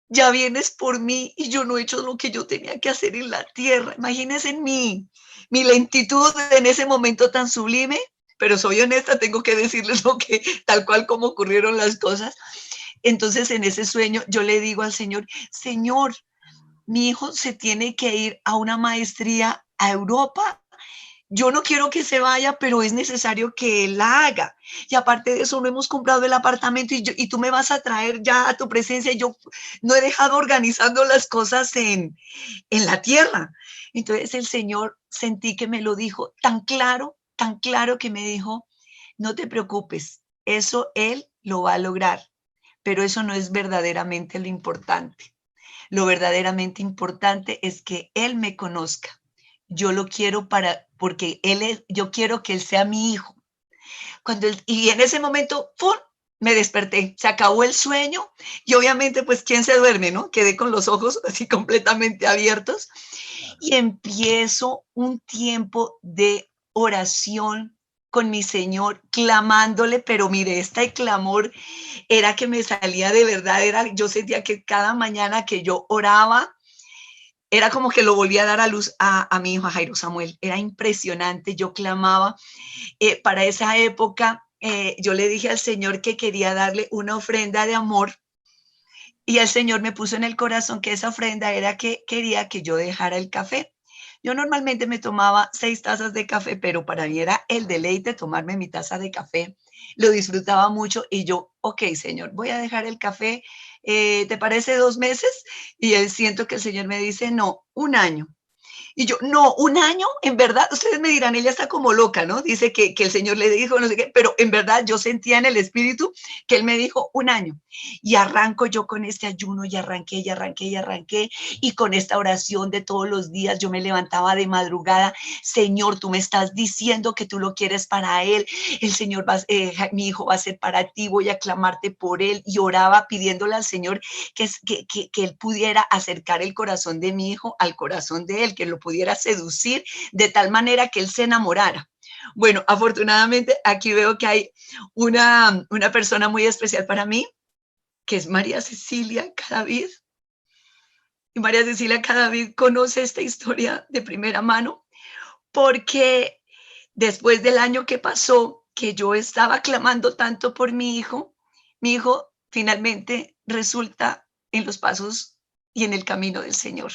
ya vienes por mí y yo no he hecho lo que yo tenía que hacer en la tierra. Imagínense en mí, mi lentitud en ese momento tan sublime, pero soy honesta, tengo que decirles lo que, tal cual como ocurrieron las cosas. Entonces en ese sueño yo le digo al Señor, Señor, mi hijo se tiene que ir a una maestría a Europa. Yo no quiero que se vaya, pero es necesario que él la haga. Y aparte de eso, no hemos comprado el apartamento y tú me vas a traer ya a tu presencia. Y yo no he dejado organizando las cosas en la tierra. Entonces el Señor sentí que me lo dijo tan claro que me dijo, no te preocupes, eso Él lo va a lograr, pero eso no es verdaderamente lo importante. Lo verdaderamente importante es que Él me conozca. Yo lo quiero porque yo quiero que Él sea mi hijo. Y en ese momento, ¡pum!, me desperté, se acabó el sueño y obviamente pues quién se duerme, ¿no? Quedé con los ojos así completamente abiertos y empiezo un tiempo de oración con mi Señor, clamándole, pero mire, este clamor era que me salía de verdad, yo sentía que cada mañana que yo oraba, era como que lo volvía a dar a luz a mi hijo, a Jairo Samuel. Era impresionante, yo clamaba. Para esa época, yo le dije al Señor que quería darle una ofrenda de amor y el Señor me puso en el corazón que esa ofrenda era que quería que yo dejara el café. Yo normalmente me tomaba 6 tazas de café, pero para mí era el deleite tomarme mi taza de café. Lo disfrutaba mucho y yo, ok, Señor, voy a dejar el café. ¿Te parece 2 meses? Y él siento que el Señor me dice, no, un año. Y yo, no, un año, en verdad, ustedes me dirán, ella está como loca, ¿no? Dice que el Señor le dijo no sé qué, pero en verdad yo sentía en el espíritu que él me dijo un año. Y arranco yo con este ayuno y arranqué y arranqué y arranqué. Y con esta oración de todos los días, yo me levantaba de madrugada. Señor, tú me estás diciendo que tú lo quieres para él. El Señor, mi hijo va a ser para ti, voy a clamarte por él. Y oraba pidiéndole al Señor que él pudiera acercar el corazón de mi hijo al corazón de él, que lo pudiera seducir de tal manera que él se enamorara. Bueno, afortunadamente aquí veo que hay una persona muy especial para mí, que es María Cecilia Cadavid. Y María Cecilia Cadavid conoce esta historia de primera mano porque después del año que pasó, que yo estaba clamando tanto por mi hijo finalmente resulta en los pasos y en el camino del Señor.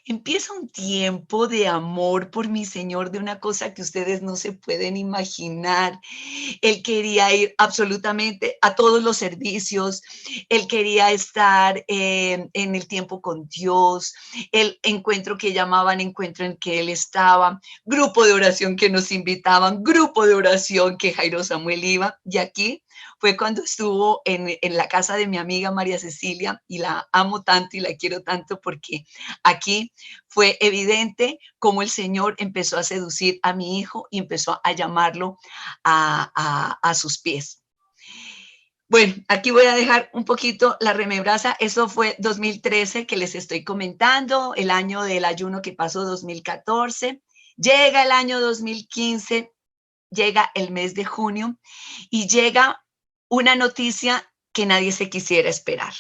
Empieza un tiempo de amor por mi Señor, de una cosa que ustedes no se pueden imaginar. Él quería ir absolutamente a todos los servicios, él quería estar en el tiempo con Dios, el encuentro que llamaban encuentro en que él estaba, grupo de oración que nos invitaban, grupo de oración que Jairo Samuel iba, y aquí fue cuando estuvo en la casa de mi amiga María Cecilia, y la amo tanto y la quiero tanto porque aquí fue evidente cómo el Señor empezó a seducir a mi hijo y empezó a llamarlo a sus pies. Bueno, aquí voy a dejar un poquito la remembranza. Eso fue 2013 que les estoy comentando, el año del ayuno que pasó 2014. Llega el año 2015, llega el mes de junio y llega una noticia que nadie se quisiera esperar.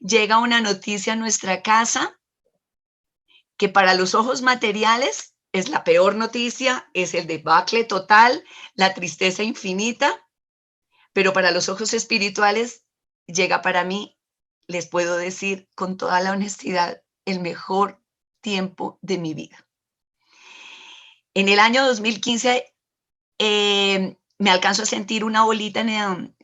Llega una noticia a nuestra casa que para los ojos materiales es la peor noticia, es el debacle total, la tristeza infinita, pero para los ojos espirituales llega para mí, les puedo decir con toda la honestidad, el mejor tiempo de mi vida. En el año 2015, me alcanzo a sentir una bolita en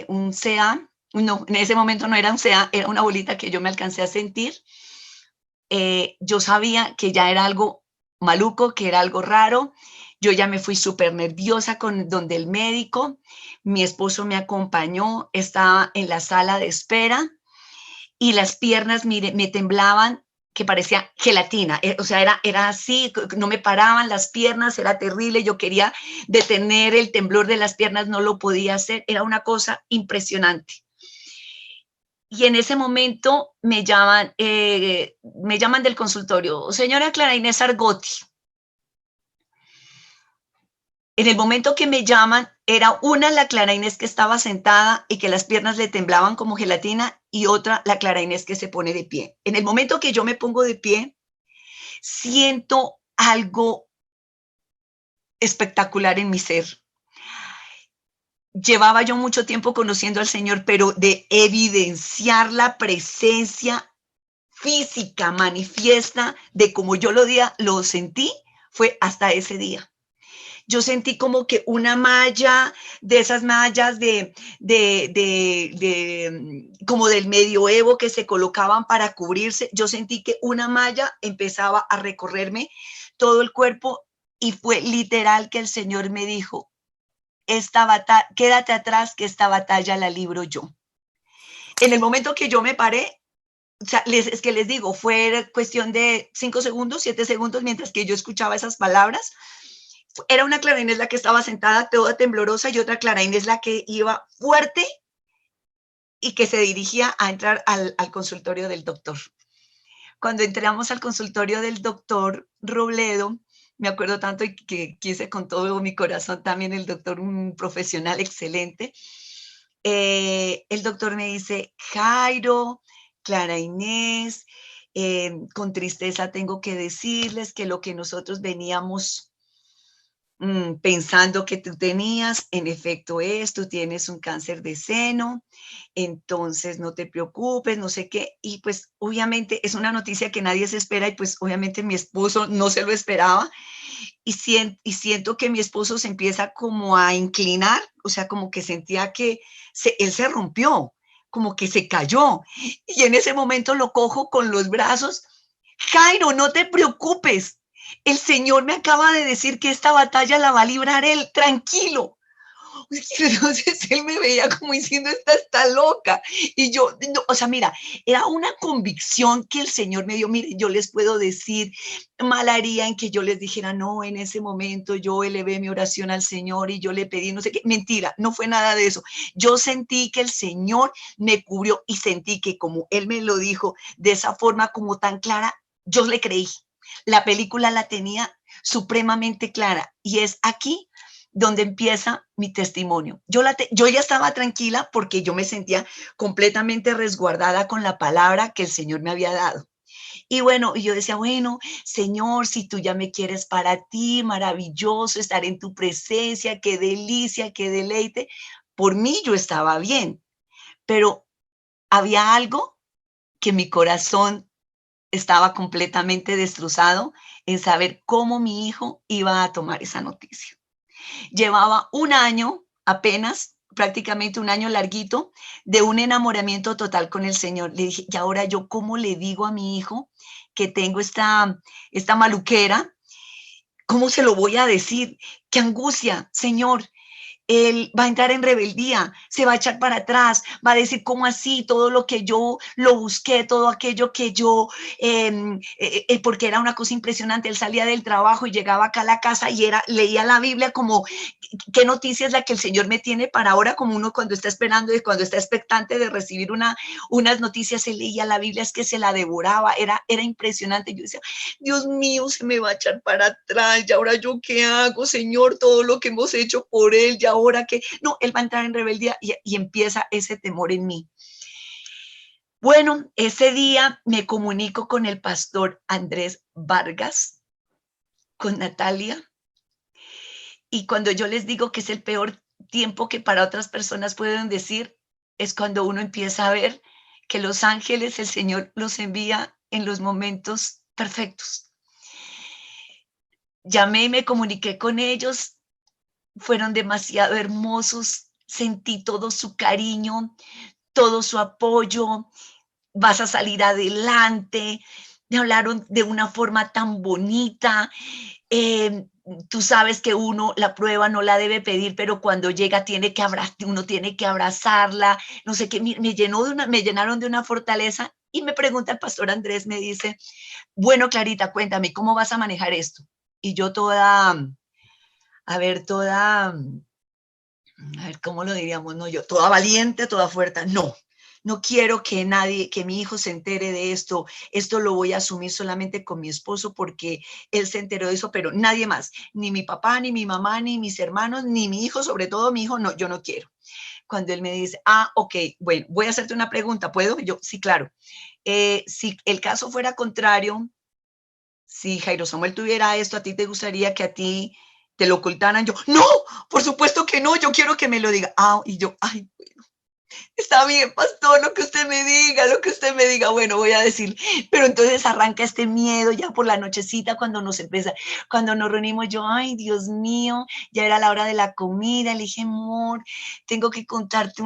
un CA, no, en ese momento no era un CA, era una bolita que yo me alcancé a sentir. Yo sabía que ya era algo maluco, que era algo raro. Yo ya me fui súper nerviosa con donde el médico, mi esposo me acompañó, estaba en la sala de espera y las piernas, mire, me temblaban que parecía gelatina, o sea, era así, no me paraban las piernas, era terrible, yo quería detener el temblor de las piernas, no lo podía hacer, era una cosa impresionante. Y en ese momento me llaman del consultorio, señora Clara Inés Argotti. En el momento que me llaman, era una la Clara Inés que estaba sentada y que las piernas le temblaban como gelatina y otra la Clara Inés que se pone de pie. En el momento que yo me pongo de pie, siento algo espectacular en mi ser. Llevaba yo mucho tiempo conociendo al Señor, pero de evidenciar la presencia física, manifiesta de como yo lo sentí, fue hasta ese día. Yo sentí como que una malla, de esas mallas como del medioevo que se colocaban para cubrirse, yo sentí que una malla empezaba a recorrerme todo el cuerpo y fue literal que el Señor me dijo, quédate atrás que esta batalla la libro yo. En el momento que yo me paré, o sea, es que les digo, fue cuestión de 5 segundos, 7 segundos, mientras que yo escuchaba esas palabras. Era una Clara Inés la que estaba sentada toda temblorosa y otra Clara Inés la que iba fuerte y que se dirigía a entrar al consultorio del doctor. Cuando entramos al consultorio del doctor Robledo, me acuerdo tanto que quise con todo mi corazón también el doctor, un profesional excelente. El doctor me dice, Jairo, Clara Inés, con tristeza tengo que decirles que lo que nosotros veníamos pensando que tú tenías, en efecto tú tienes un cáncer de seno, entonces no te preocupes, no sé qué, y pues obviamente es una noticia que nadie se espera y pues obviamente mi esposo no se lo esperaba y siento que mi esposo se empieza como a inclinar, o sea, como que sentía que él se rompió, como que se cayó y en ese momento lo cojo con los brazos, Jairo, no te preocupes, el Señor me acaba de decir que esta batalla la va a librar Él, tranquilo. Entonces él me veía como diciendo, esta está loca. Y yo, no, o sea, mira, era una convicción que el Señor me dio. Mire, yo les puedo decir, mal haría en que yo les dijera, no, en ese momento yo elevé mi oración al Señor y yo le pedí, no sé qué. Mentira, no fue nada de eso. Yo sentí que el Señor me cubrió y sentí que como Él me lo dijo de esa forma como tan clara, yo le creí. La película la tenía supremamente clara y es aquí donde empieza mi testimonio. Yo ya estaba tranquila porque yo me sentía completamente resguardada con la palabra que el Señor me había dado. Y bueno, y yo decía, bueno, Señor, si tú ya me quieres para ti, maravilloso estar en tu presencia, qué delicia, qué deleite. Por mí yo estaba bien, pero había algo que mi corazón estaba completamente destrozado en saber cómo mi hijo iba a tomar esa noticia. Llevaba un año apenas, prácticamente un año larguito, de un enamoramiento total con el Señor. Le dije, y ahora yo, ¿cómo le digo a mi hijo que tengo esta maluquera? ¿Cómo se lo voy a decir? ¡Qué angustia, Señor! Él va a entrar en rebeldía, se va a echar para atrás, va a decir, ¿cómo así? Todo lo que yo lo busqué, todo aquello que yo, porque era una cosa impresionante, él salía del trabajo y llegaba acá a la casa y leía la Biblia como, ¿qué noticia es la que el Señor me tiene para ahora? Como uno cuando está esperando y cuando está expectante de recibir unas noticias, él leía la Biblia, es que se la devoraba, era impresionante. Yo decía, Dios mío, se me va a echar para atrás, y ahora yo qué hago, Señor, todo lo que hemos hecho por él, y ahora que, no, él va a entrar en rebeldía y empieza ese temor en mí. Bueno, ese día me comunico con el pastor Andrés Vargas, con Natalia, y cuando yo les digo que es el peor tiempo que para otras personas pueden decir, es cuando uno empieza a ver que los ángeles, el Señor los envía en los momentos perfectos. Llamé y me comuniqué con ellos fueron demasiado hermosos, sentí todo su cariño, todo su apoyo, vas a salir adelante, me hablaron de una forma tan bonita. eh, Tú sabes que uno la prueba no la debe pedir, pero cuando llega uno tiene que abrazarla, no sé qué, me llenaron de una fortaleza. Y me pregunta el pastor Andrés, me dice, bueno, Clarita, cuéntame, ¿cómo vas a manejar esto? Y yo a ver, ¿cómo lo diríamos? No, yo toda valiente, toda fuerte, no quiero que nadie, que mi hijo se entere de esto lo voy a asumir solamente con mi esposo porque él se enteró de eso, pero nadie más, ni mi papá, ni mi mamá, ni mis hermanos, ni mi hijo, sobre todo mi hijo, no, yo no quiero. Cuando él me dice, ok, bueno, voy a hacerte una pregunta, ¿puedo? Yo, sí, claro. Si el caso fuera contrario, si Jairo Samuel tuviera esto, ¿a ti te gustaría que a ti te lo ocultaran? Yo, no, por supuesto que no, yo quiero que me lo diga. Y yo, ay, está bien, pastor, lo que usted me diga, bueno, voy a decir, pero entonces arranca este miedo ya por la nochecita cuando nos reunimos, yo, ay, Dios mío, ya era la hora de la comida, le dije, amor, tengo que contarte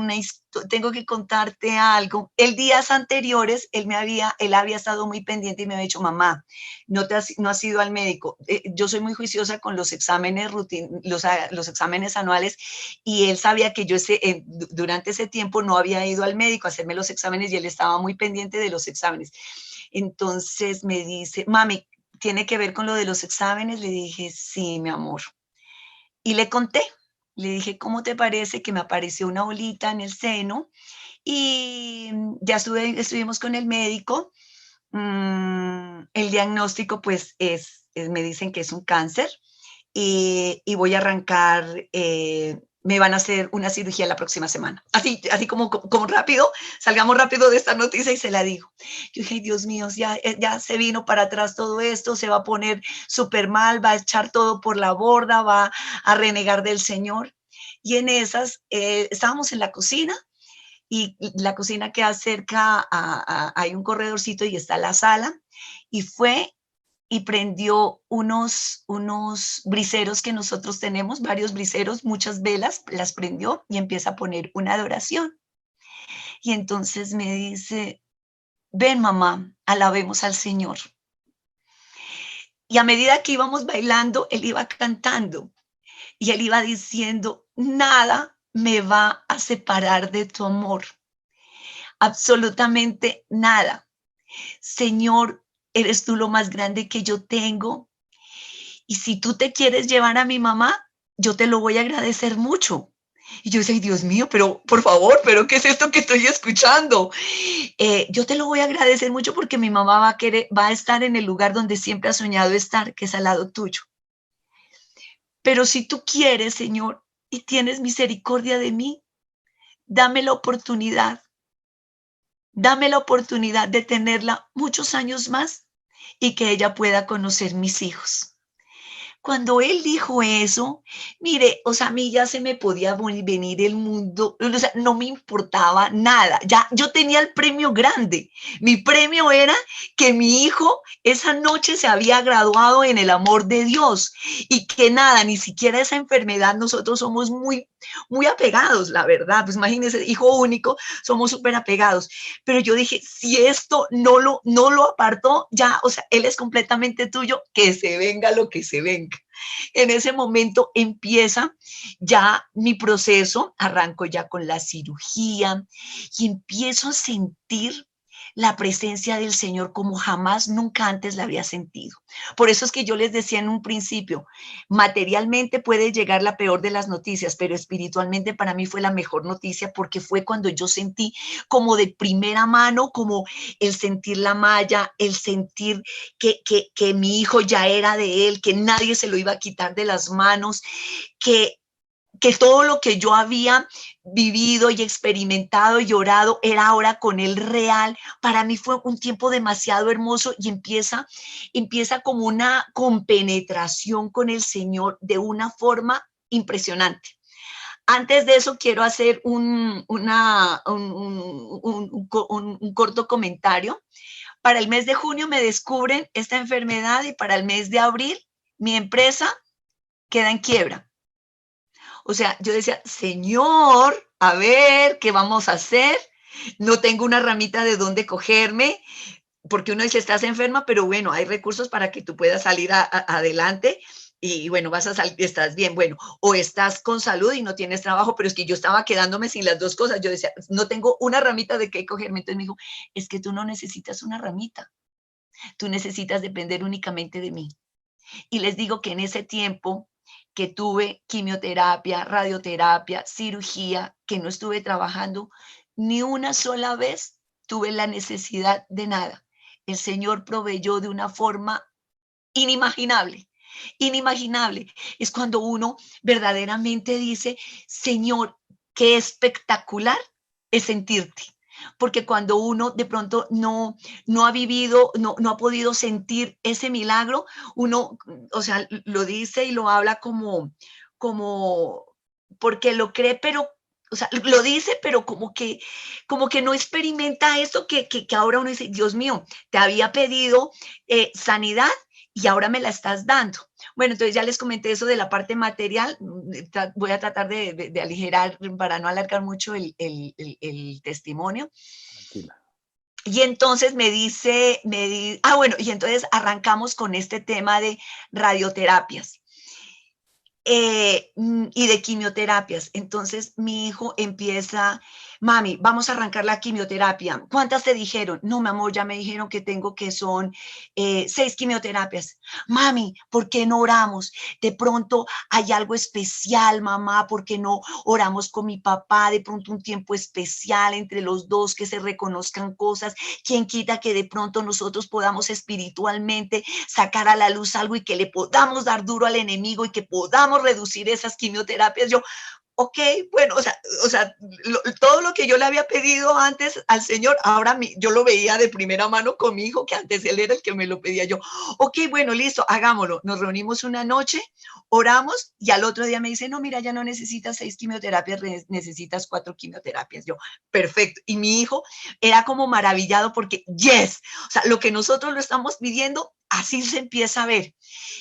tengo que contarte algo. El días anteriores, él había estado muy pendiente y me había dicho, mamá, no has ido al médico. Yo soy muy juiciosa con los exámenes los exámenes anuales y él sabía que durante ese tiempo no había ido al médico a hacerme los exámenes y él estaba muy pendiente de los exámenes. Entonces me dice, mami, ¿tiene que ver con lo de los exámenes? Le dije, sí, mi amor. Y le conté, le dije, ¿cómo te parece que me apareció una bolita en el seno? Y ya estuvimos con el médico. El diagnóstico pues me dicen que es un cáncer y voy a arrancar, me van a hacer una cirugía la próxima semana. Así como rápido, salgamos rápido de esta noticia y se la digo. Yo dije, Dios mío, ya se vino para atrás todo esto, se va a poner súper mal, va a echar todo por la borda, va a renegar del Señor. Y en esas, estábamos en la cocina y la cocina queda cerca, hay un corredorcito y está la sala, y fue y prendió unos briseros que nosotros tenemos, varios briseros, muchas velas, las prendió y empieza a poner una adoración. Y entonces me dice, ven mamá, alabemos al Señor. Y a medida que íbamos bailando, él iba cantando y él iba diciendo, nada me va a separar de tu amor, absolutamente nada. Señor, eres tú lo más grande que yo tengo. Y si tú te quieres llevar a mi mamá, yo te lo voy a agradecer mucho. Y yo decía, Dios mío, pero por favor, pero ¿qué es esto que estoy escuchando? Yo te lo voy a agradecer mucho porque mi mamá va a estar en el lugar donde siempre ha soñado estar, que es al lado tuyo. Pero si tú quieres, Señor, y tienes misericordia de mí, dame la oportunidad, dame la oportunidad de tenerla muchos años más y que ella pueda conocer mis hijos. Cuando él dijo eso, mire, o sea, a mí ya se me podía venir el mundo, o sea, no me importaba nada. Ya yo tenía el premio grande. Mi premio era que mi hijo esa noche se había graduado en el amor de Dios y que nada, ni siquiera esa enfermedad, nosotros somos muy apegados, la verdad. Pues imagínense, hijo único, somos súper apegados. Pero yo dije, si esto no lo apartó, ya, o sea, él es completamente tuyo, que se venga lo que se venga. En ese momento empieza ya mi proceso, arranco ya con la cirugía y empiezo a sentir la presencia del Señor como jamás, nunca antes la había sentido. Por eso es que yo les decía en un principio, materialmente puede llegar la peor de las noticias, pero espiritualmente para mí fue la mejor noticia porque fue cuando yo sentí como de primera mano, como el sentir la malla, el sentir que mi hijo ya era de él, que nadie se lo iba a quitar de las manos, que todo lo que yo había vivido y experimentado y orado era ahora con él real. Para mí fue un tiempo demasiado hermoso y empieza como una compenetración con el Señor de una forma impresionante. Antes de eso, quiero hacer un corto comentario. Para el mes de junio me descubren esta enfermedad y para el mes de abril mi empresa queda en quiebra. O sea, yo decía, Señor, a ver, ¿qué vamos a hacer? No tengo una ramita de dónde cogerme, porque uno dice, estás enferma, pero bueno, hay recursos para que tú puedas salir adelante y bueno, vas a salir, estás bien, bueno, o estás con salud y no tienes trabajo, pero es que yo estaba quedándome sin las dos cosas. Yo decía, no tengo una ramita de qué cogerme. Entonces me dijo, es que tú no necesitas una ramita, tú necesitas depender únicamente de mí. Y les digo que en ese tiempo que tuve quimioterapia, radioterapia, cirugía, que no estuve trabajando, ni una sola vez tuve la necesidad de nada. El Señor proveyó de una forma inimaginable, inimaginable. Es cuando uno verdaderamente dice, Señor, qué espectacular es sentirte. Porque cuando uno de pronto no ha vivido, no ha podido sentir ese milagro, uno, o sea, lo dice y lo habla como, porque lo cree, pero, o sea, lo dice, pero como que no experimenta esto que ahora uno dice, Dios mío, te había pedido sanidad y ahora me la estás dando. Bueno, entonces ya les comenté eso de la parte material. Voy a tratar de aligerar para no alargar mucho el testimonio. Tranquila. Y entonces bueno, y entonces arrancamos con este tema de radioterapias. Y de quimioterapias. Entonces mi hijo empieza, mami, vamos a arrancar la quimioterapia. ¿Cuántas te dijeron? No, mi amor, ya me dijeron que tengo que son 6 quimioterapias. Mami, ¿por qué no oramos? De pronto hay algo especial, mamá, ¿por qué no oramos con mi papá? De pronto un tiempo especial entre los dos, que se reconozcan cosas. ¿Quién quita que de pronto nosotros podamos espiritualmente sacar a la luz algo y que le podamos dar duro al enemigo y que podamos reducir esas quimioterapias? Yo, ok, bueno, o sea todo lo que yo le había pedido antes al Señor, ahora yo lo veía de primera mano con mi hijo, que antes él era el que me lo pedía. Yo, ok, bueno, listo, hagámoslo. Nos reunimos una noche, oramos y al otro día me dice, no, mira, ya no necesitas 6 quimioterapias, necesitas 4 quimioterapias. Yo, perfecto. Y mi hijo era como maravillado porque, yes, o sea, lo que nosotros lo estamos pidiendo, así se empieza a ver.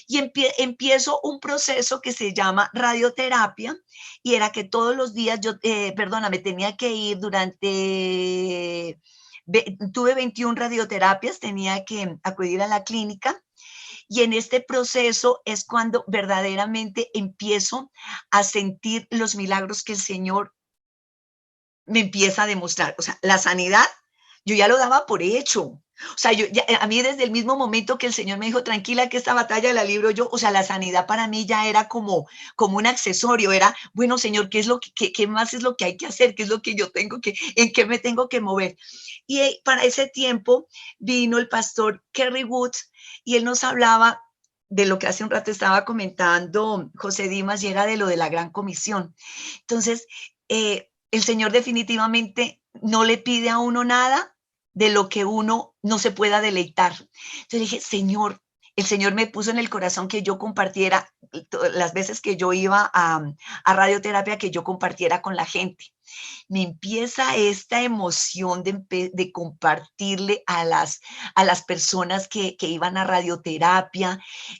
Y empiezo un proceso que se llama radioterapia, y era que todos los días me tenía que ir tuve 21 radioterapias, tenía que acudir a la clínica, y en este proceso es cuando verdaderamente empiezo a sentir los milagros que el Señor me empieza a demostrar. O sea, la sanidad, yo ya lo daba por hecho. O sea, a mí desde el mismo momento que el Señor me dijo, tranquila, que esta batalla la libro yo, o sea, la sanidad para mí ya era como un accesorio, era, bueno, Señor, ¿qué es lo qué más es lo que hay que hacer? ¿Qué es lo que yo tengo en qué me tengo que mover? Y para ese tiempo vino el pastor Kerry Woods y él nos hablaba de lo que hace un rato estaba comentando José Dimas, y era de lo de la gran comisión. Entonces, el Señor definitivamente no le pide a uno nada de lo que uno no se pueda deleitar. Entonces dije, Señor, el Señor me puso en el corazón que yo compartiera las veces que yo iba a radioterapia, que yo compartiera con la gente. Me empieza esta emoción de compartirle a las personas que iban a radioterapia.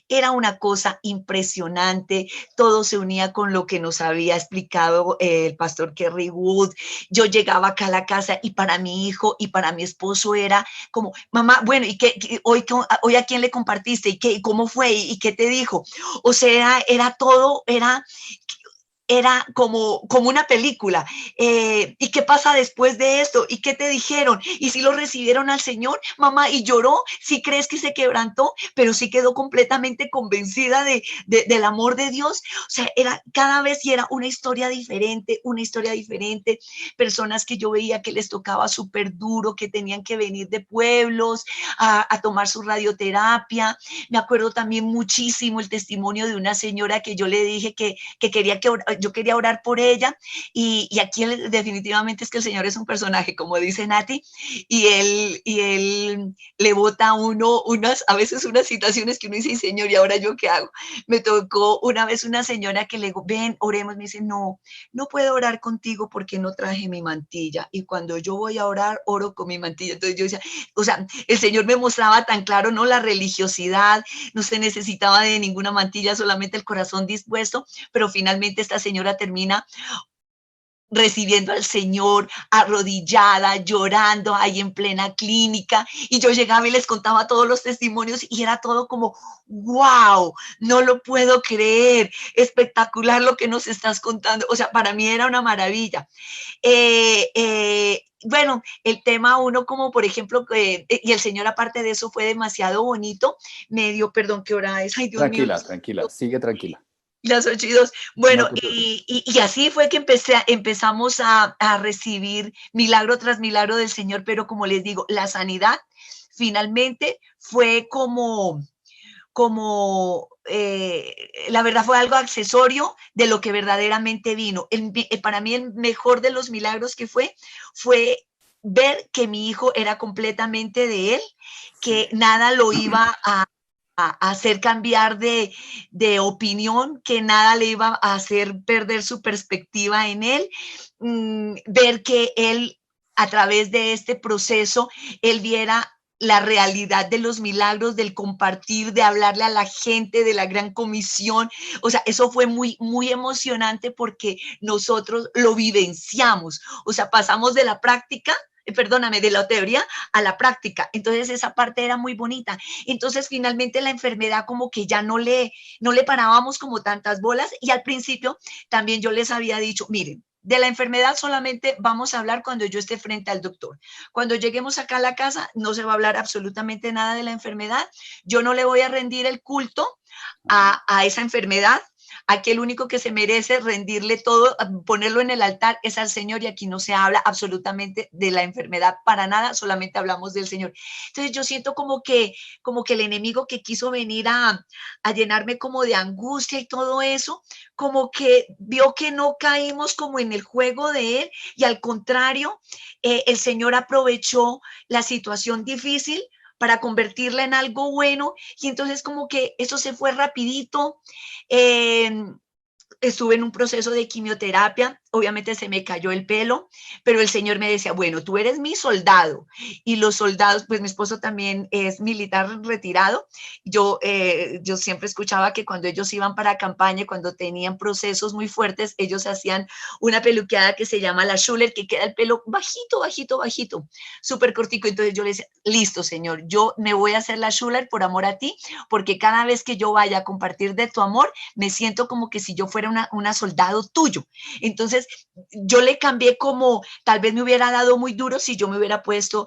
Era una cosa impresionante, todo se unía con lo que nos había explicado el pastor Kerry Wood. Yo llegaba acá a la casa y para mi hijo y para mi esposo era como, mamá, bueno, ¿y hoy a quién le compartiste? ¿Y cómo fue? ¿Y qué te dijo? O sea, era todo, era como una película. ¿Y qué pasa después de esto? ¿Y qué te dijeron? ¿Y si lo recibieron al Señor, mamá? ¿Y lloró? ¿Sí crees que se quebrantó? Pero sí quedó completamente convencida del amor de Dios. O sea, cada vez era una historia diferente, una historia diferente. Personas que yo veía que les tocaba súper duro, que tenían que venir de pueblos a tomar su radioterapia. Me acuerdo también muchísimo el testimonio de una señora que yo le dije que quería yo quería orar por ella, y aquí definitivamente es que el Señor es un personaje, como dice Nati, y él le bota a uno a veces unas situaciones que uno dice, Señor, ¿y ahora yo qué hago? Me tocó una vez una señora que le digo, ven, oremos, me dice, no puedo orar contigo porque no traje mi mantilla, y cuando yo voy a orar, oro con mi mantilla. Entonces yo decía, o sea, el Señor me mostraba tan claro, no la religiosidad, no se necesitaba de ninguna mantilla, solamente el corazón dispuesto, pero finalmente esta señora termina recibiendo al Señor, arrodillada, llorando ahí en plena clínica, y yo llegaba y les contaba todos los testimonios y era todo como, wow, no lo puedo creer, espectacular lo que nos estás contando, o sea, para mí era una maravilla. Bueno, el tema uno como por ejemplo, y el Señor aparte de eso fue demasiado bonito, me dio, perdón, ¿qué hora es? Ay, Dios mío. Tranquila, tranquila, sigue tranquila. Las 8:02. No Bueno, te preocupes. y así fue que empezamos a recibir milagro tras milagro del Señor, pero como les digo, la sanidad finalmente fue la verdad fue algo accesorio de lo que verdaderamente vino. Para mí el mejor de los milagros que fue ver que mi hijo era completamente de él, Sí. que nada lo iba a hacer cambiar de opinión, que nada le iba a hacer perder su perspectiva en él, ver que él a través de este proceso, él viera la realidad de los milagros, del compartir, de hablarle a la gente, de la gran comisión. O sea, eso fue muy, muy emocionante porque nosotros lo vivenciamos. O sea, pasamos de la práctica, perdóname, de la teoría a la práctica. Entonces esa parte era muy bonita. Entonces finalmente la enfermedad como que ya no le parábamos como tantas bolas y al principio también yo les había dicho, miren, de la enfermedad solamente vamos a hablar cuando yo esté frente al doctor. Cuando lleguemos acá a la casa no se va a hablar absolutamente nada de la enfermedad. Yo no le voy a rendir el culto a esa enfermedad. Aquí el único que se merece rendirle todo, ponerlo en el altar es al Señor y aquí no se habla absolutamente de la enfermedad para nada, solamente hablamos del Señor. Entonces yo siento como que el enemigo que quiso venir a llenarme como de angustia y todo eso, como que vio que no caímos como en el juego de él y al contrario, el Señor aprovechó la situación difícil para convertirla en algo bueno y entonces como que eso se fue rapidito. Eh, Estuve en un proceso de quimioterapia, obviamente se me cayó el pelo, pero el Señor me decía, bueno, tú eres mi soldado. Y los soldados, pues mi esposo también es militar retirado. Yo siempre escuchaba que cuando ellos iban para campaña, cuando tenían procesos muy fuertes, ellos hacían una peluqueada que se llama la Schuller, que queda el pelo bajito, bajito, bajito, súper cortico. Entonces yo le decía, listo, Señor, yo me voy a hacer la Schuller por amor a ti, porque cada vez que yo vaya a compartir de tu amor, me siento como que si yo fuera una soldado tuyo. Entonces, yo le cambié como, tal vez me hubiera dado muy duro si yo me hubiera puesto,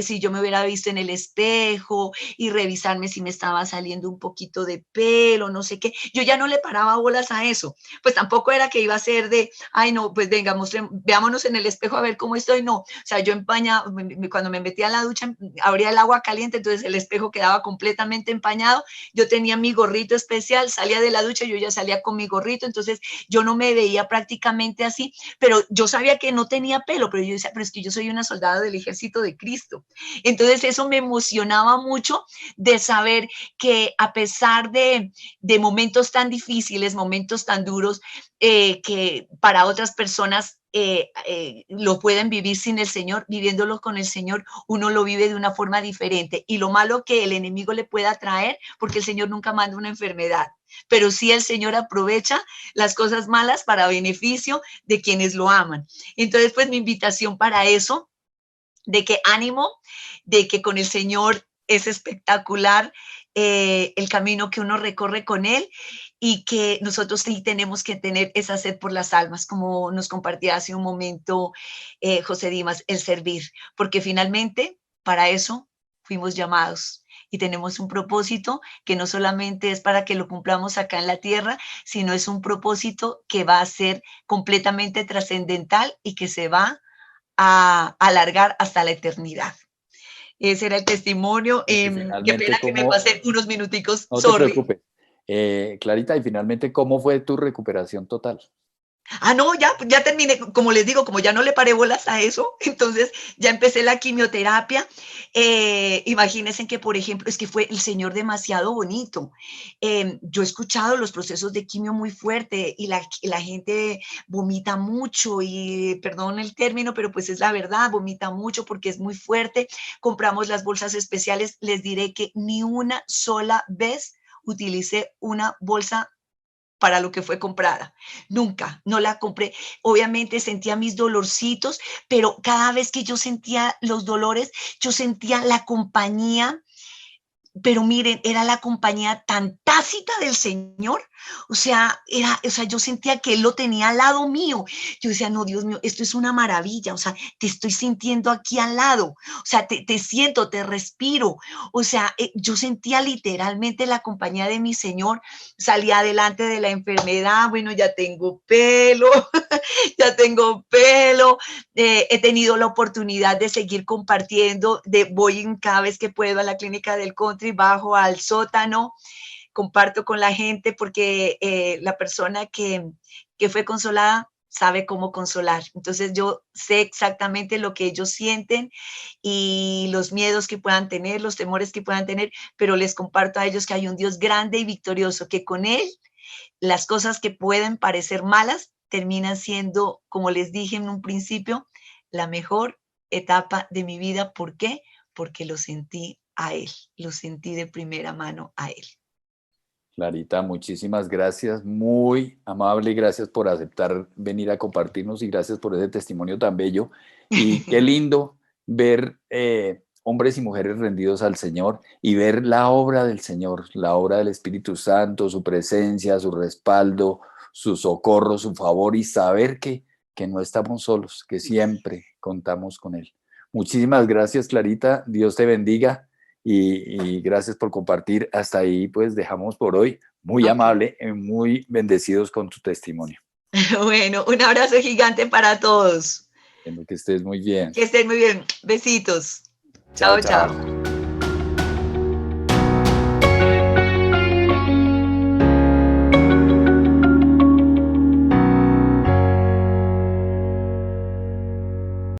si yo me hubiera visto en el espejo y revisarme si me estaba saliendo un poquito de pelo, no sé qué. Yo ya no le paraba bolas a eso. Pues tampoco era que iba a ser de, ay, no, pues venga, veámonos en el espejo a ver cómo estoy. No, o sea, yo empañaba, cuando me metía a la ducha, abría el agua caliente, entonces el espejo quedaba completamente empañado. Yo tenía mi gorrito especial, salía de la ducha, yo ya salía con mi gorrito, entonces yo no me veía prácticamente así, pero yo sabía que no tenía pelo, pero yo decía, pero es que yo soy una soldada del ejército de Cristo. Entonces eso me emocionaba mucho de saber que a pesar de momentos tan difíciles, momentos tan duros, que para otras personas lo pueden vivir sin el Señor, viviéndolo con el Señor, uno lo vive de una forma diferente. Y lo malo que el enemigo le pueda traer, porque el Señor nunca manda una enfermedad, pero sí el Señor aprovecha las cosas malas para beneficio de quienes lo aman. Entonces, pues mi invitación para eso, de que ánimo, de que con el Señor es espectacular el camino que uno recorre con Él y que nosotros sí tenemos que tener esa sed por las almas, como nos compartía hace un momento José Dimas, el servir, porque finalmente para eso fuimos llamados y tenemos un propósito que no solamente es para que lo cumplamos acá en la tierra, sino es un propósito que va a ser completamente trascendental y que se va a alargar hasta la eternidad. Ese era el testimonio. Y Qué finalmente, pena que me ¿cómo? pasé unos minuticos, No te sorry. preocupes. Clarita, y finalmente, ¿cómo fue tu recuperación total? Ah, no, ya terminé, como les digo, como ya no le paré bolas a eso, entonces ya empecé la quimioterapia. Imagínense que, por ejemplo, es que fue el Señor demasiado bonito. Yo he escuchado los procesos de quimio muy fuerte y la gente vomita mucho y, perdón el término, pero pues es la verdad, vomita mucho porque es muy fuerte. Compramos las bolsas especiales, les diré que ni una sola vez utilicé una bolsa para lo que fue comprada. Nunca, no la compré. Obviamente sentía mis dolorcitos, pero cada vez que yo sentía los dolores, yo sentía la compañía. Pero miren, era la compañía tan tácita del Señor, yo sentía que Él lo tenía al lado mío. Yo decía, no, Dios mío, esto es una maravilla, o sea, te estoy sintiendo aquí al lado, o sea, te siento, te respiro, o sea, yo sentía literalmente la compañía de mi Señor, salí adelante de la enfermedad, bueno, ya tengo pelo, ya tengo pelo, he tenido la oportunidad de seguir compartiendo, voy cada vez que puedo a la clínica del country, bajo al sótano, comparto con la gente porque la persona que fue consolada sabe cómo consolar. Entonces yo sé exactamente lo que ellos sienten y los miedos que puedan tener, los temores que puedan tener, pero les comparto a ellos que hay un Dios grande y victorioso, que con Él las cosas que pueden parecer malas terminan siendo, como les dije en un principio, la mejor etapa de mi vida. ¿Por qué? Porque lo sentí a Él, lo sentí de primera mano a Él. Clarita, muchísimas gracias, muy amable y gracias por aceptar venir a compartirnos y gracias por ese testimonio tan bello. Y qué lindo ver hombres y mujeres rendidos al Señor y ver la obra del Señor, la obra del Espíritu Santo, su presencia, su respaldo, su socorro, su favor y saber que no estamos solos, que siempre contamos con Él. Muchísimas gracias, Clarita. Dios te bendiga. Y gracias por compartir. Hasta ahí pues dejamos por hoy. Muy amable, muy bendecidos con tu testimonio. Bueno, un abrazo gigante para todos. Que estés muy bien. Que estén muy bien. Besitos. Chao, Chao, chao. chao.